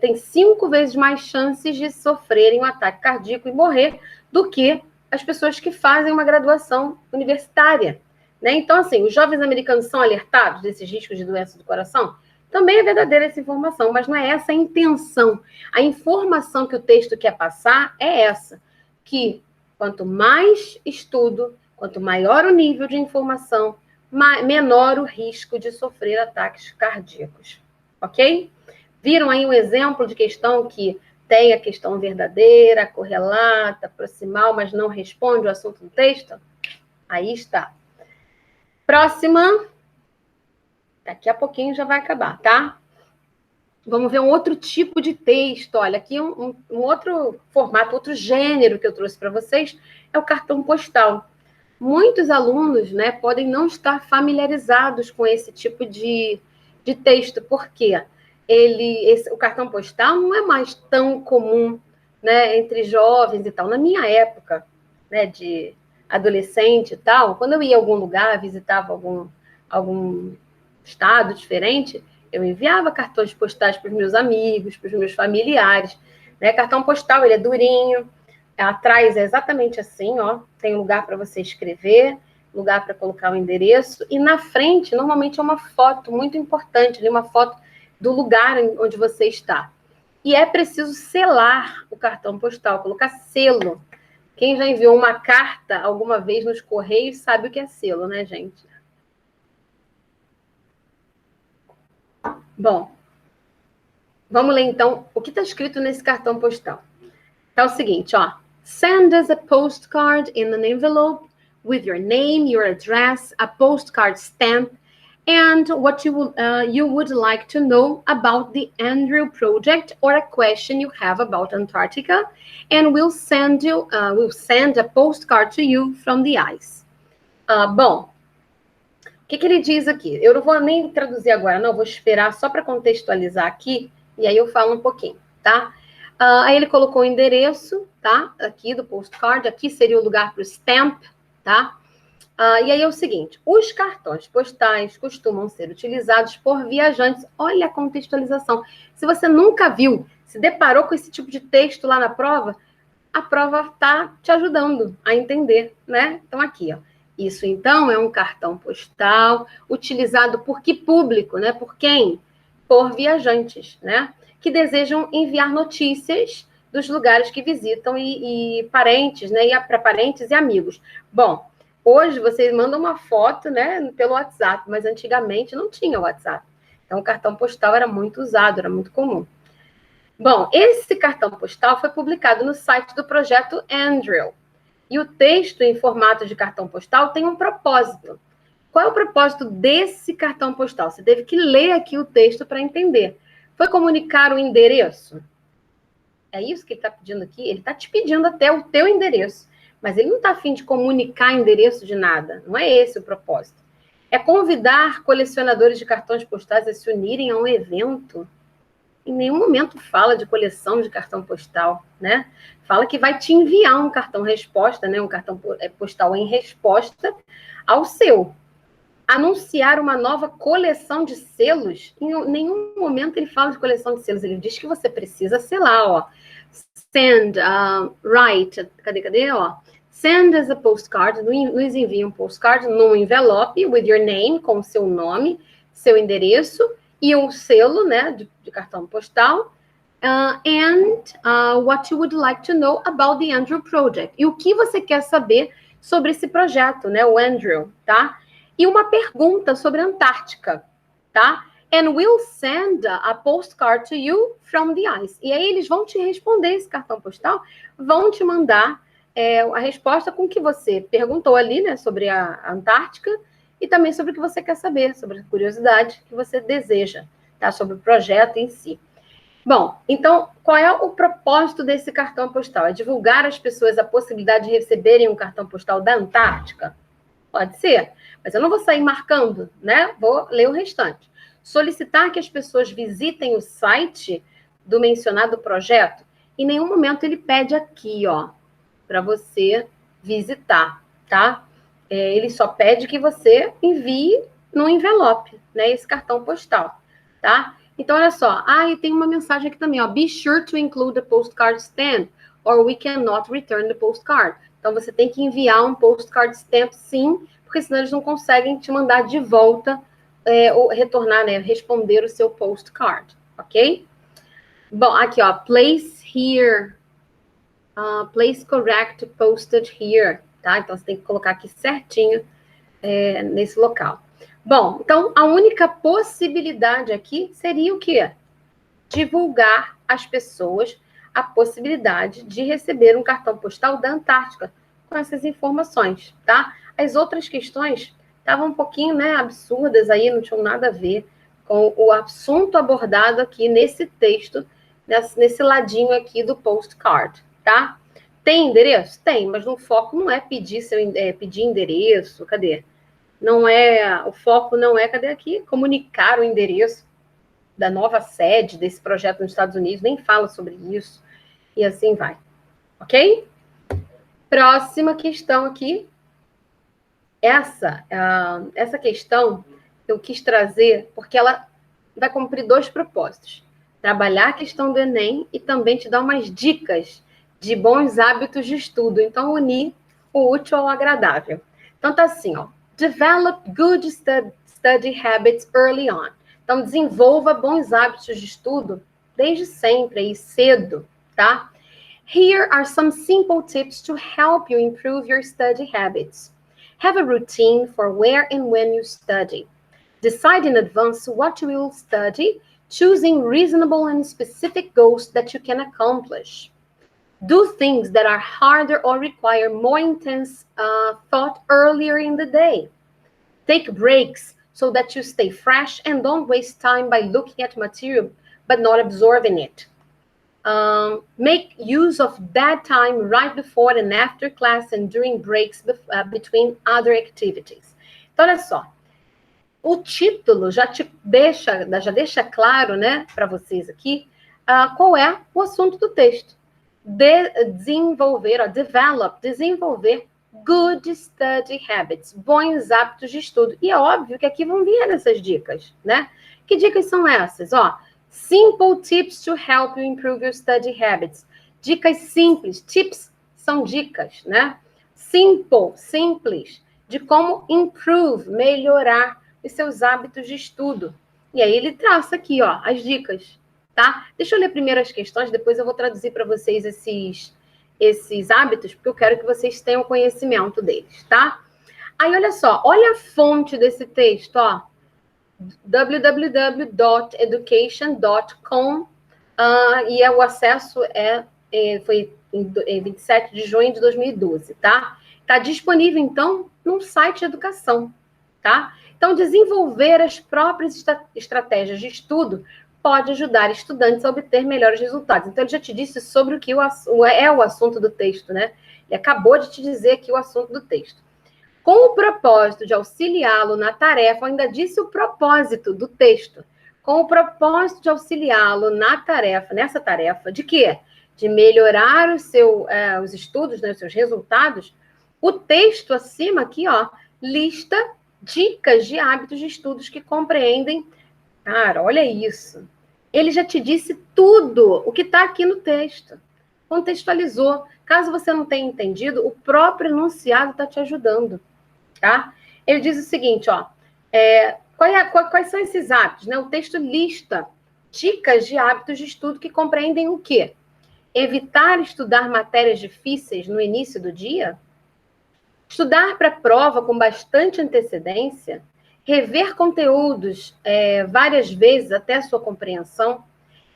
têm 5 vezes mais chances de sofrerem um ataque cardíaco e morrer do que as pessoas que fazem uma graduação universitária. Né? Então, assim, os jovens americanos são alertados desses riscos de doença do coração? Também é verdadeira essa informação, mas não é essa a intenção. A informação que o texto quer passar é essa, que quanto mais estudo, quanto maior o nível de informação, menor o risco de sofrer ataques cardíacos. Ok? Viram aí um exemplo de questão que tem a questão verdadeira, correlata, proximal, mas não responde o assunto do texto? Aí está. Próxima. Daqui a pouquinho já vai acabar, tá? Vamos ver um outro tipo de texto. Olha, aqui um outro formato, outro gênero que eu trouxe para vocês é o cartão postal. Muitos alunos, né, podem não estar familiarizados com esse tipo de texto, porque o cartão postal não é mais tão comum, né, entre jovens e tal. Na minha época, né, de adolescente e tal, quando eu ia a algum lugar, visitava algum estado diferente, eu enviava cartões postais para os meus amigos, para os meus familiares. Né? Cartão postal, ele é durinho, atrás é exatamente assim, ó, tem lugar para você escrever, lugar para colocar o endereço, e na frente, normalmente, é uma foto muito importante, uma foto do lugar onde você está. E é preciso selar o cartão postal, colocar selo. Quem já enviou uma carta alguma vez nos Correios sabe o que é selo, né, gente? Bom, vamos ler, então, o que está escrito nesse cartão postal. É o seguinte, ó. Send us a postcard in an envelope with your name, your address, a postcard stamp, and what you would like to know about the Andrew Project or a question you have about Antarctica, and we'll send a postcard to you from the ice. Bom, o que ele diz aqui? Eu não vou nem traduzir agora, não, vou esperar só para contextualizar aqui, e aí eu falo um pouquinho, tá? Aí ele colocou o endereço, tá? Aqui do postcard, aqui seria o lugar para o stamp, tá? E aí é o seguinte, os cartões postais costumam ser utilizados por viajantes. Olha a contextualização. Se você nunca viu, se deparou com esse tipo de texto lá na prova, a prova está te ajudando a entender, né? Então, aqui, ó. Isso, então, é um cartão postal utilizado por que público, né? Por quem? Por viajantes, né? Que desejam enviar notícias dos lugares que visitam e parentes, né? E para parentes e amigos. Bom, hoje vocês mandam uma foto, né? Pelo WhatsApp, mas antigamente não tinha WhatsApp. Então, o cartão postal era muito usado, era muito comum. Bom, esse cartão postal foi publicado no site do projeto Andrew. E o texto em formato de cartão postal tem um propósito. Qual é o propósito desse cartão postal? Você teve que ler aqui o texto para entender. Foi comunicar o endereço? É isso que ele está pedindo aqui? Ele está te pedindo até o teu endereço. Mas ele não está a fim de comunicar endereço de nada. Não é esse o propósito. É convidar colecionadores de cartões postais a se unirem a um evento. Em nenhum momento fala de coleção de cartão postal, né? Fala que vai te enviar um cartão resposta, né? Um cartão postal em resposta ao seu. Anunciar uma nova coleção de selos, em nenhum momento ele fala de coleção de selos, ele diz que você precisa selar, ó. Send, write, cadê, ó. Send as a postcard, nos envia um postcard num envelope with your name, com o seu nome, seu endereço, e um selo, né, de cartão postal, what you would like to know about the Andrew Project. E o que você quer saber sobre esse projeto, né, o Andrew, tá? E uma pergunta sobre a Antártica, tá? And we'll send a postcard to you from the ice. E aí eles vão te responder esse cartão postal, vão te mandar a resposta com o que você perguntou ali, né, sobre a Antártica, e também sobre o que você quer saber, sobre a curiosidade que você deseja, tá? Sobre o projeto em si. Bom, então, qual é o propósito desse cartão postal? É divulgar às pessoas a possibilidade de receberem um cartão postal da Antártica? Pode ser, mas eu não vou sair marcando, né? Vou ler o restante. Solicitar que as pessoas visitem o site do mencionado projeto. Em nenhum momento ele pede aqui, ó, para você visitar, tá? Ele só pede que você envie no envelope, né? Esse cartão postal, tá? Então, olha só. E tem uma mensagem aqui também, ó. Be sure to include the postcard stamp, or we cannot return the postcard. Então, você tem que enviar um postcard stamp, sim, porque senão eles não conseguem te mandar de volta, ou retornar, né? Responder o seu postcard, ok? Bom, aqui, ó. Place here. Place correct posted here, tá? Então, você tem que colocar aqui certinho nesse local. Bom, então, a única possibilidade aqui seria o quê? Divulgar às pessoas a possibilidade de receber um cartão postal da Antártica com essas informações, tá? As outras questões estavam um pouquinho, né, absurdas aí, não tinham nada a ver com o assunto abordado aqui nesse texto, nesse ladinho aqui do postcard, tá? Tem endereço? Tem, mas no foco não é pedir pedir endereço, cadê? O foco não é, cadê aqui? Comunicar o endereço da nova sede desse projeto nos Estados Unidos, nem fala sobre isso, e assim vai, ok? Próxima questão aqui. Essa questão eu quis trazer porque ela vai cumprir dois propósitos. Trabalhar a questão do Enem e também te dar umas dicas de bons hábitos de estudo. Então, unir o útil ao agradável. Então, tá assim, ó. Develop good study habits early on. Então, desenvolva bons hábitos de estudo desde sempre, aí cedo, tá? Here are some simple tips to help you improve your study habits. Have a routine for where and when you study. Decide in advance what you will study, choosing reasonable and specific goals that you can accomplish. Do things that are harder or require more intense thought earlier in the day. Take breaks so that you stay fresh and don't waste time by looking at material but not absorbing it. Make use of that time right before and after class and during breaks between other activities. Então, olha só. O título já deixa claro, né, para vocês aqui, qual é o assunto do texto. Desenvolver good study habits, bons hábitos de estudo. E é óbvio que aqui vão vir essas dicas, né? Que dicas são essas? Ó, simple tips to help you improve your study habits. Dicas simples. Tips são dicas, né? Simple, simples, de como improve, melhorar os seus hábitos de estudo. E aí ele traça aqui, ó, as dicas, tá? Deixa eu ler primeiro as questões, depois eu vou traduzir para vocês esses hábitos, porque eu quero que vocês tenham conhecimento deles, tá? Aí, olha só, olha a fonte desse texto, ó. www.education.com e o acesso foi em 27 de junho de 2012, tá? Está disponível, então, no site de educação, tá? Então, desenvolver as próprias estratégias de estudo pode ajudar estudantes a obter melhores resultados. Então, ele já te disse sobre o que é o assunto do texto, né? Ele acabou de te dizer aqui o assunto do texto. Com o propósito de auxiliá-lo na tarefa, eu ainda disse o propósito do texto. Com o propósito de auxiliá-lo nessa tarefa, de quê? De melhorar os estudos, né, os seus resultados, o texto acima aqui, ó, lista dicas de hábitos de estudos que compreendem. Cara, olha isso. Ele já te disse tudo o que está aqui no texto. Contextualizou. Caso você não tenha entendido, o próprio enunciado está te ajudando, tá? Ele diz o seguinte, ó. Quais são esses hábitos, né? O texto lista dicas de hábitos de estudo que compreendem o quê? Evitar estudar matérias difíceis no início do dia, estudar para a prova com bastante antecedência, rever conteúdos várias vezes até a sua compreensão,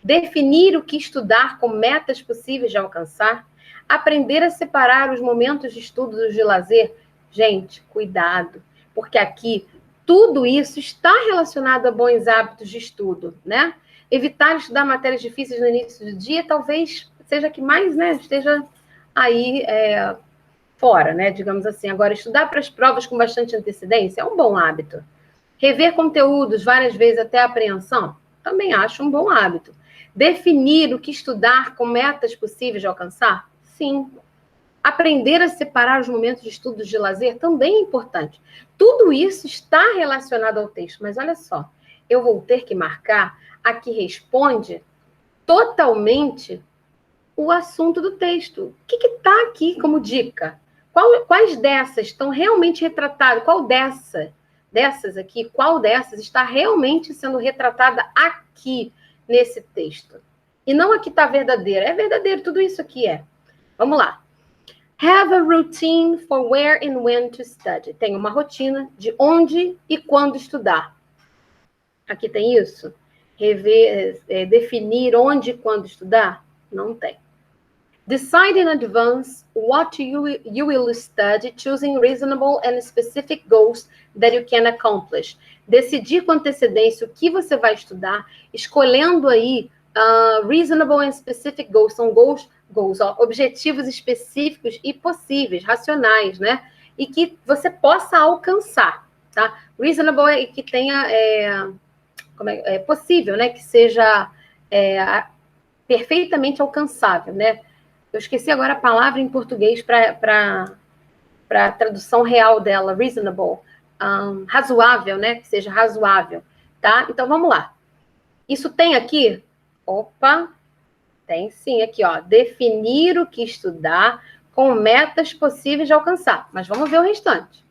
definir o que estudar com metas possíveis de alcançar, aprender a separar os momentos de estudo dos de lazer. Gente, cuidado, porque aqui tudo isso está relacionado a bons hábitos de estudo, né? Evitar estudar matérias difíceis no início do dia, talvez seja que mais, né, esteja aí fora, né, digamos assim. Agora, estudar para as provas com bastante antecedência é um bom hábito. Rever conteúdos várias vezes até a apreensão, também acho um bom hábito. Definir o que estudar com metas possíveis de alcançar? Sim. Aprender a separar os momentos de estudos de lazer também é importante. Tudo isso está relacionado ao texto, mas olha só, eu vou ter que marcar a que responde totalmente o assunto do texto. O que está aqui como dica? Quais dessas estão realmente retratadas? Qual dessas aqui, qual dessas está realmente sendo retratada aqui nesse texto? E não aqui está verdadeira. É verdadeiro, tudo isso aqui é. Vamos lá. Have a routine for where and when to study. Tem uma rotina de onde e quando estudar. Aqui tem isso? Definir onde e quando estudar? Não tem. Decide in advance what you will study, choosing reasonable and specific goals that you can accomplish. Decidir com antecedência o que você vai estudar, escolhendo aí reasonable and specific goals. São goals, objetivos específicos e possíveis, racionais, né? E que você possa alcançar, tá? Reasonable é que tenha... é possível, né? Que seja perfeitamente alcançável, né? Eu esqueci agora a palavra em português para a tradução real dela, reasonable, razoável, né? Que seja razoável, tá? Então, vamos lá. Isso tem aqui? Opa, tem sim aqui, ó. Definir o que estudar com metas possíveis de alcançar. Mas vamos ver o restante.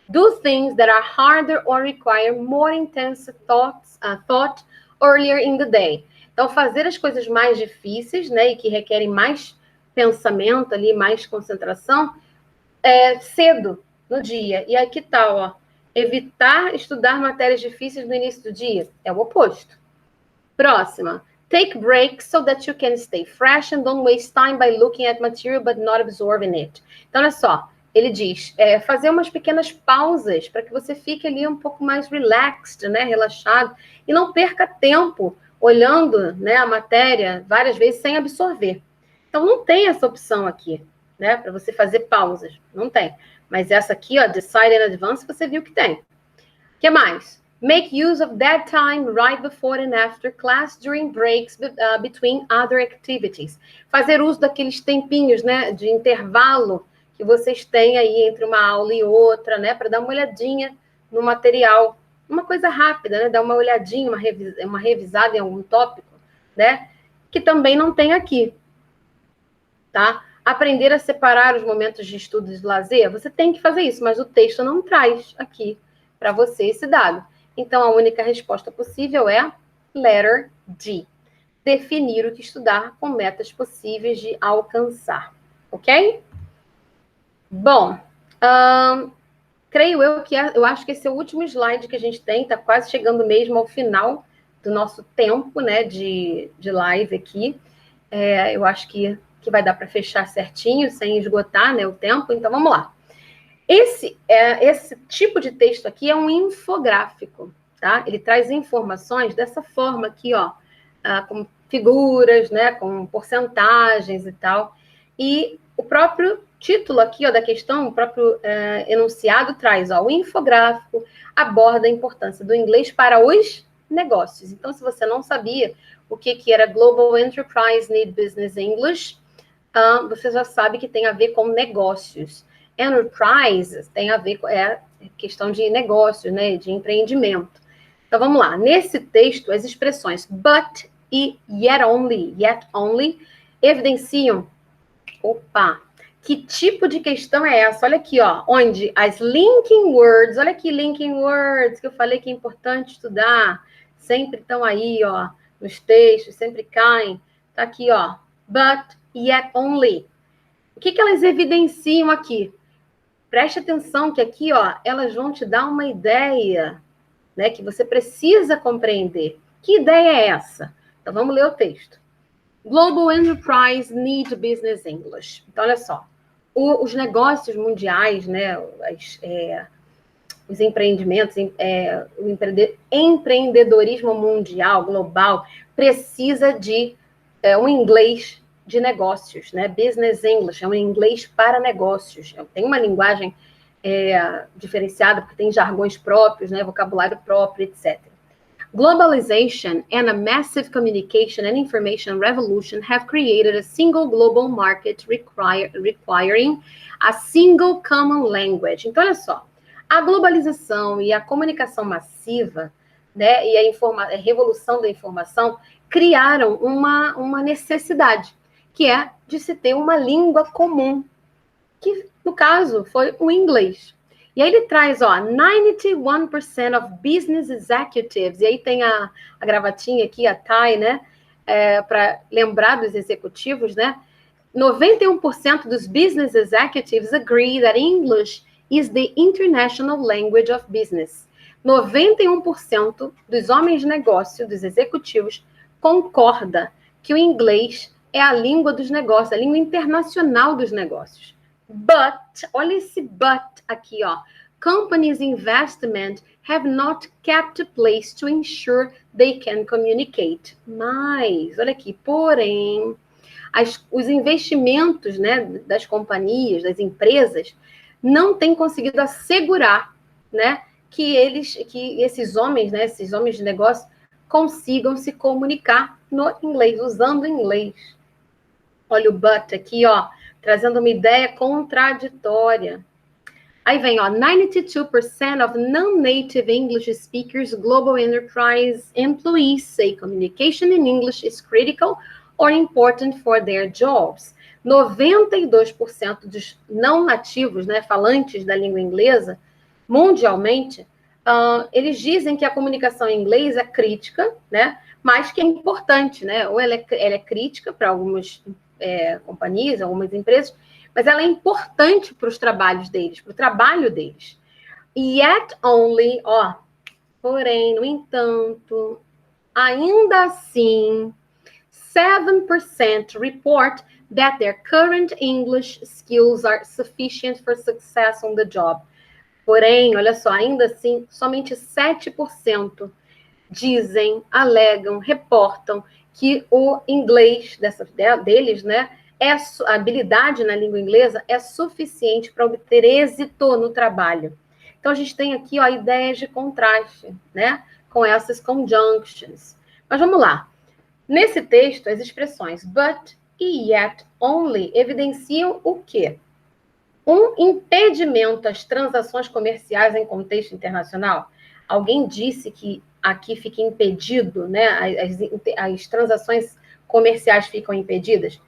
Do things that are harder or require more intense thought earlier in the day. Então, fazer as coisas mais difíceis, né? E que requerem mais pensamento ali, mais concentração, cedo no dia. E aqui tá, ó. Evitar estudar matérias difíceis no início do dia. É o oposto. Próxima. Take breaks so that you can stay fresh and don't waste time by looking at material but not absorbing it. Então, olha só. Ele diz, fazer umas pequenas pausas para que você fique ali um pouco mais relaxed, né? Relaxado. E não perca tempo olhando, né, a matéria várias vezes sem absorver. Então, não tem essa opção aqui, né? Para você fazer pausas. Não tem. Mas essa aqui, ó, Decide in Advance, você viu que tem. O que mais? Make use of that time right before and after class during breaks between other activities. Fazer uso daqueles tempinhos, né? De intervalo que vocês têm aí entre uma aula e outra, né? Para dar uma olhadinha no material. Uma coisa rápida, né? Dar uma olhadinha, uma revisada em algum tópico, né? Que também não tem aqui. Tá? Aprender a separar os momentos de estudo e de lazer, você tem que fazer isso, mas o texto não traz aqui para você esse dado. Então, a única resposta possível é letter D. Definir o que estudar com metas possíveis de alcançar. Ok? Bom, creio eu acho que esse é o último slide que a gente tem, está quase chegando mesmo ao final do nosso tempo, né, de live aqui. Eu acho que vai dar para fechar certinho, sem esgotar, né, o tempo. Então, vamos lá. Esse tipo de texto aqui é um infográfico, tá? Ele traz informações dessa forma aqui, ó, com figuras, né, com porcentagens e tal. E o próprio título aqui, ó, da questão, o próprio enunciado traz, ó, o infográfico aborda a importância do inglês para os negócios. Então, se você não sabia o que era Global Enterprise Need Business English, você já sabe que tem a ver com negócios. Enterprise tem a ver com questão de negócios, né, de empreendimento. Então, vamos lá. Nesse texto, as expressões but e yet only evidenciam, que tipo de questão é essa? Olha aqui, ó, onde as linking words, olha aqui, linking words, que eu falei que é importante estudar, sempre estão aí, ó, nos textos, sempre caem. Tá aqui, ó, but, yet only. O que elas evidenciam aqui? Preste atenção que aqui, ó, elas vão te dar uma ideia, né, que você precisa compreender. Que ideia é essa? Então, vamos ler o texto. Global Enterprise Need Business English. Então, olha só. Os negócios mundiais, né, os empreendimentos, o empreendedorismo mundial, global, precisa de um inglês de negócios, né? Business English, é um inglês para negócios. Tem uma linguagem diferenciada, porque tem jargões próprios, né? Vocabulário próprio, etc. Globalization and a massive communication and information revolution have created a single global market requiring a single common language. Então, olha só, a globalização e a comunicação massiva, né, e a revolução da informação criaram uma necessidade, que é de se ter uma língua comum, que, no caso, foi o inglês. E aí ele traz, 91% of business executives, e aí tem a gravatinha aqui, a tie, né, para lembrar dos executivos, né, 91% dos business executives agree that English is the international language of business. 91% dos homens de negócio, dos executivos, concorda que o inglês é a língua dos negócios, a língua internacional dos negócios. But, olha esse but aqui, companies' investment have not kept a place to ensure they can communicate. Mas, olha aqui, porém, os investimentos, né, das companhias, das empresas, não têm conseguido assegurar, né, que esses homens, né, esses homens de negócio, consigam se comunicar no inglês, usando o inglês. Olha o but aqui, trazendo uma ideia contraditória. Aí vem, 92% of non-native English speakers global enterprise employees say communication in English is critical or important for their jobs. 92% dos não nativos, né, falantes da língua inglesa, mundialmente, eles dizem que a comunicação em inglês é crítica, né, mas que é importante, né? Ou ela é crítica para algumas companhias, algumas empresas, mas ela é importante para os trabalhos deles, para o trabalho deles. Yet only, porém, no entanto, ainda assim, 7% report that their current English skills are sufficient for success on the job. Porém, olha só, ainda assim, somente 7% dizem, alegam, reportam que o inglês deles, né, a habilidade na língua inglesa é suficiente para obter êxito no trabalho. Então, a gente tem aqui, ideias de contraste, né, com essas conjunctions. Mas vamos lá. Nesse texto, as expressões but e yet only evidenciam o quê? Um impedimento às transações comerciais em contexto internacional. Alguém disse que aqui fica impedido, né? As transações comerciais ficam impedidas.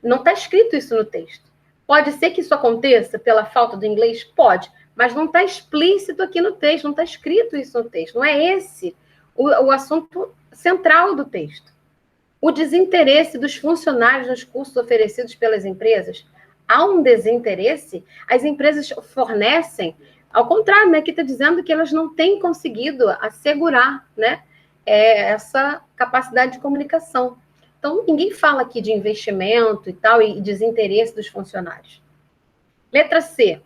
Não está escrito isso no texto. Pode ser que isso aconteça pela falta do inglês? Pode, mas não está explícito aqui no texto, não está escrito isso no texto. Não é esse o assunto central do texto. O desinteresse dos funcionários nos cursos oferecidos pelas empresas. Há um desinteresse? As empresas fornecem, ao contrário, né, que está dizendo que elas não têm conseguido assegurar, né, essa capacidade de comunicação. Então, ninguém fala aqui de investimento e tal, e desinteresse dos funcionários. Letra C.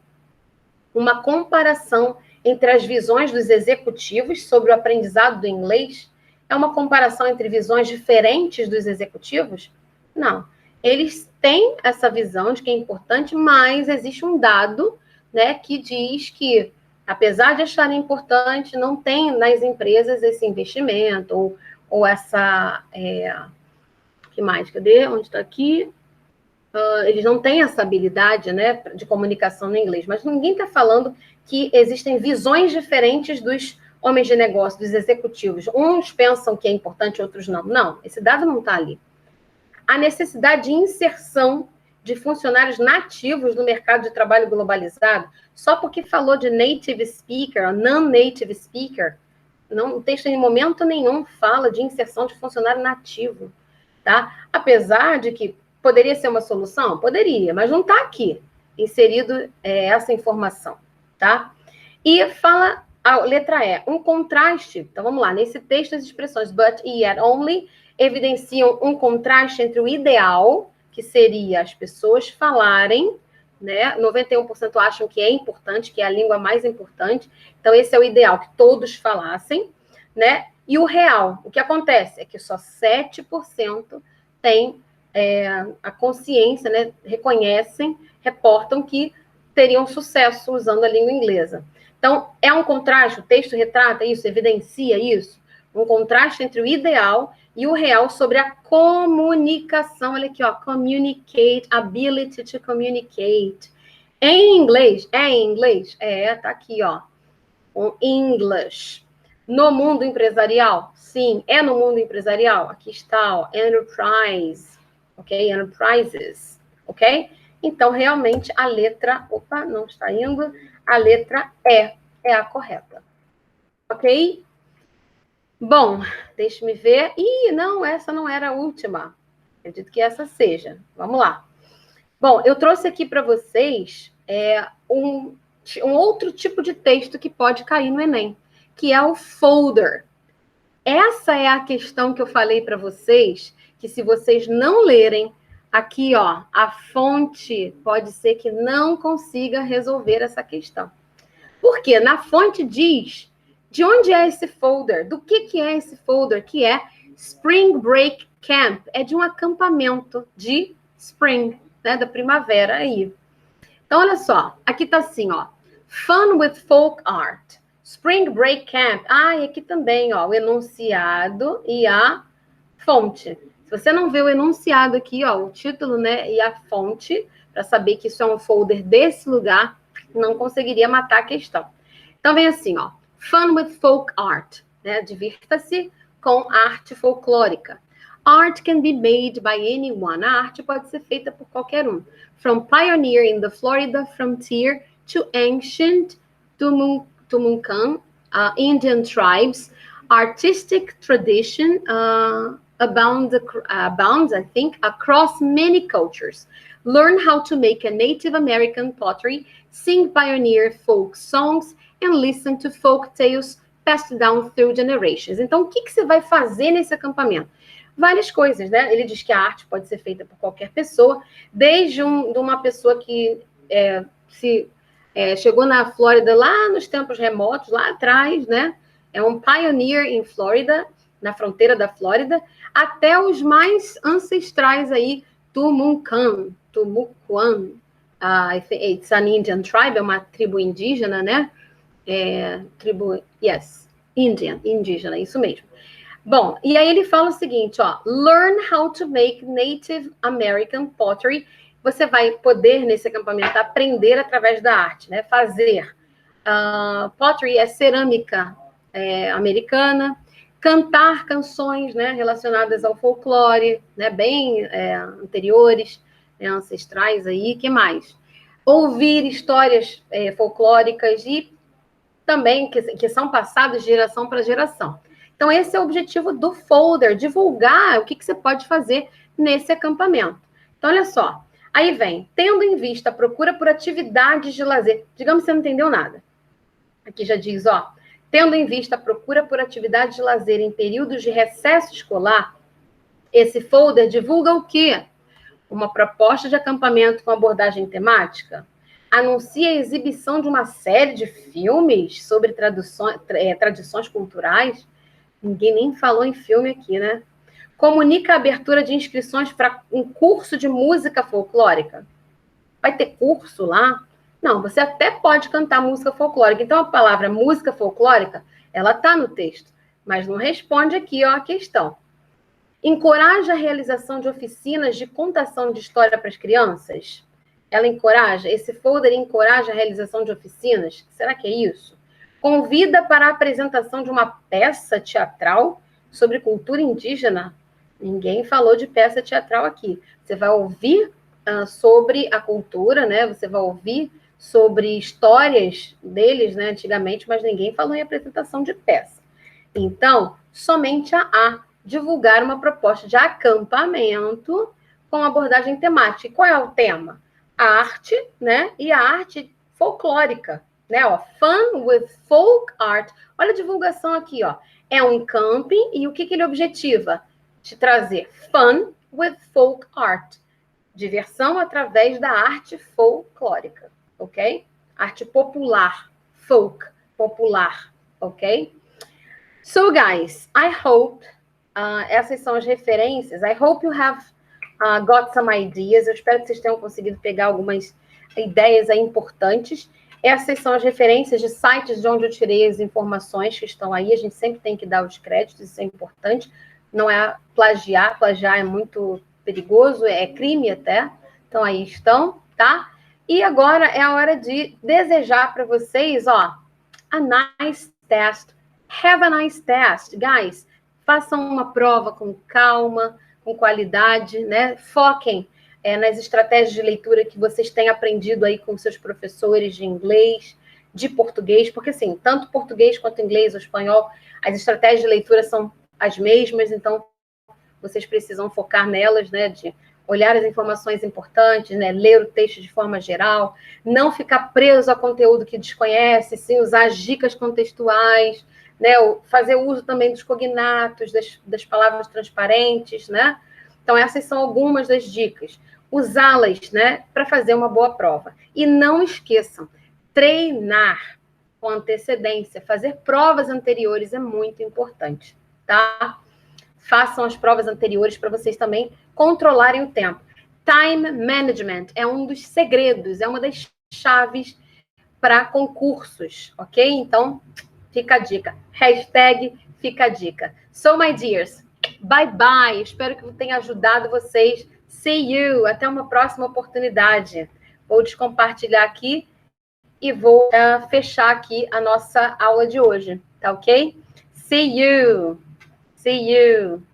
Uma comparação entre as visões dos executivos sobre o aprendizado do inglês. É uma comparação entre visões diferentes dos executivos? Não. Eles têm essa visão de que é importante, mas existe um dado, né, que diz que, apesar de acharem importante, não tem nas empresas esse investimento ou essa... que mais? Cadê? Onde está aqui? Eles não têm essa habilidade, né, de comunicação no inglês, mas ninguém está falando que existem visões diferentes dos homens de negócio, dos executivos. Uns pensam que é importante, outros não. Não, esse dado não está ali. A necessidade de inserção de funcionários nativos no mercado de trabalho globalizado, só porque falou de native speaker ou non-native speaker, não, o texto em momento nenhum fala de inserção de funcionário nativo, tá? Apesar de que poderia ser uma solução? Poderia, mas não está aqui inserido essa informação, tá? E fala, a letra E, um contraste. Então, vamos lá. Nesse texto, as expressões but e yet only evidenciam um contraste entre o ideal, que seria as pessoas falarem, né? 91% acham que é importante, que é a língua mais importante. Então, esse é o ideal, que todos falassem, né? E o real, o que acontece é que só 7% tem a consciência, né? Reconhecem, reportam que teriam sucesso usando a língua inglesa. Então, é um contraste, o texto retrata isso, evidencia isso, Um contraste entre o ideal e o real sobre a comunicação. Olha aqui, ó, communicate, ability to communicate. Em inglês, em inglês? Tá aqui, ó, o English. No mundo empresarial? Sim, é no mundo empresarial? Aqui está, ó, enterprise, ok? Enterprises, ok? Então, realmente, a letra... Opa, não está indo. A letra E é a correta, ok? Bom, deixe-me ver. Ih, não, essa não era a última. Acredito que essa seja. Vamos lá. Bom, eu trouxe aqui para vocês um outro tipo de texto que pode cair no Enem, que é o folder. Essa é a questão que eu falei para vocês, que se vocês não lerem, aqui, ó, a fonte pode ser que não consiga resolver essa questão. Porque na fonte diz de onde é esse folder, do que é esse folder, que é Spring Break Camp, é de um acampamento de spring, né, da primavera aí. Então, olha só, aqui tá assim, ó, Fun with Folk Art, Spring Break Camp. E aqui também, ó, o enunciado e a fonte. Se você não vê o enunciado aqui, ó, o título, né, e a fonte, para saber que isso é um folder desse lugar, não conseguiria matar a questão. Então, vem assim, ó, Fun with Folk Art, né, divirta-se com arte folclórica. Art can be made by anyone. A arte pode ser feita por qualquer um. From pioneer in the Florida frontier to ancient Tumunkan, Indian tribes, artistic tradition abounds, I think, across many cultures. Learn how to make a Native American pottery, sing pioneer folk songs, and listen to folk tales passed down through generations. Então, o que você vai fazer nesse acampamento? Várias coisas, né? Ele diz que a arte pode ser feita por qualquer pessoa, desde de uma pessoa que chegou na Flórida lá nos tempos remotos, lá atrás, né? É um pioneer em Flórida, na fronteira da Flórida, até os mais ancestrais aí, Tumukan. It's an Indian tribe, é uma tribo indígena, né? Indígena, isso mesmo. Bom, e aí ele fala o seguinte, ó, learn how to make Native American pottery. Você vai poder, nesse acampamento, aprender através da arte, né? Fazer. Pottery é cerâmica americana. Cantar canções, né, relacionadas ao folclore, né, bem anteriores, né, ancestrais aí. Que mais? Ouvir histórias folclóricas e também que são passadas de geração para geração. Então, esse é o objetivo do folder, divulgar o que você pode fazer nesse acampamento. Então, olha só, aí vem, tendo em vista a procura por atividades de lazer. Digamos que você não entendeu nada. Aqui já diz, ó, tendo em vista a procura por atividades de lazer em períodos de recesso escolar, esse folder divulga o quê? Uma proposta de acampamento com abordagem temática? Anuncia a exibição de uma série de filmes sobre tradições culturais? Ninguém nem falou em filme aqui, né? Comunica a abertura de inscrições para um curso de música folclórica. Vai ter curso lá? Não, você até pode cantar música folclórica. Então, a palavra música folclórica, ela está no texto, mas não responde aqui, ó, a questão. Encoraja a realização de oficinas de contação de história para as crianças? Ela encoraja? Esse folder encoraja a realização de oficinas? Será que é isso? Convida para a apresentação de uma peça teatral sobre cultura indígena? Ninguém falou de peça teatral aqui. Você vai ouvir sobre a cultura, né? Você vai ouvir sobre histórias deles, né, antigamente, mas ninguém falou em apresentação de peça. Então, somente a divulgar uma proposta de acampamento com abordagem temática. E qual é o tema? A arte, né? E a arte folclórica, né? Ó, Fun with Folk Art. Olha a divulgação aqui, ó. É um camping e o que ele objetiva? Te trazer Fun with Folk Art. Diversão através da arte folclórica, ok? Arte popular, folk, popular, ok? So, guys, I hope essas são as referências. I hope you have got some ideas. Eu espero que vocês tenham conseguido pegar algumas ideias aí importantes. Essas são as referências de sites de onde eu tirei as informações que estão aí. A gente sempre tem que dar os créditos, isso é importante. Não é plagiar é muito perigoso, é crime até. Então, aí estão, tá? E agora é a hora de desejar para vocês, ó, a nice test. Have a nice test. Guys, façam uma prova com calma, com qualidade, né? Foquem nas estratégias de leitura que vocês têm aprendido aí com seus professores de inglês, de português, porque assim, tanto português quanto inglês ou espanhol, as estratégias de leitura são as mesmas, então vocês precisam focar nelas, né, de olhar as informações importantes, né, ler o texto de forma geral, não ficar preso a conteúdo que desconhece, sim usar as dicas contextuais, né, fazer uso também dos cognatos, das palavras transparentes, né? Então, essas são algumas das dicas. Usá-las, né, para fazer uma boa prova. E não esqueçam, treinar com antecedência, fazer provas anteriores é muito importante, tá? Façam as provas anteriores para vocês também controlarem o tempo. Time management é um dos segredos, é uma das chaves para concursos, ok? Então, fica a dica. Hashtag fica a dica. So, my dears, bye bye. Espero que tenha ajudado vocês. See you. Até uma próxima oportunidade. Vou descompartilhar aqui e vou fechar aqui a nossa aula de hoje, tá ok? See you. See you.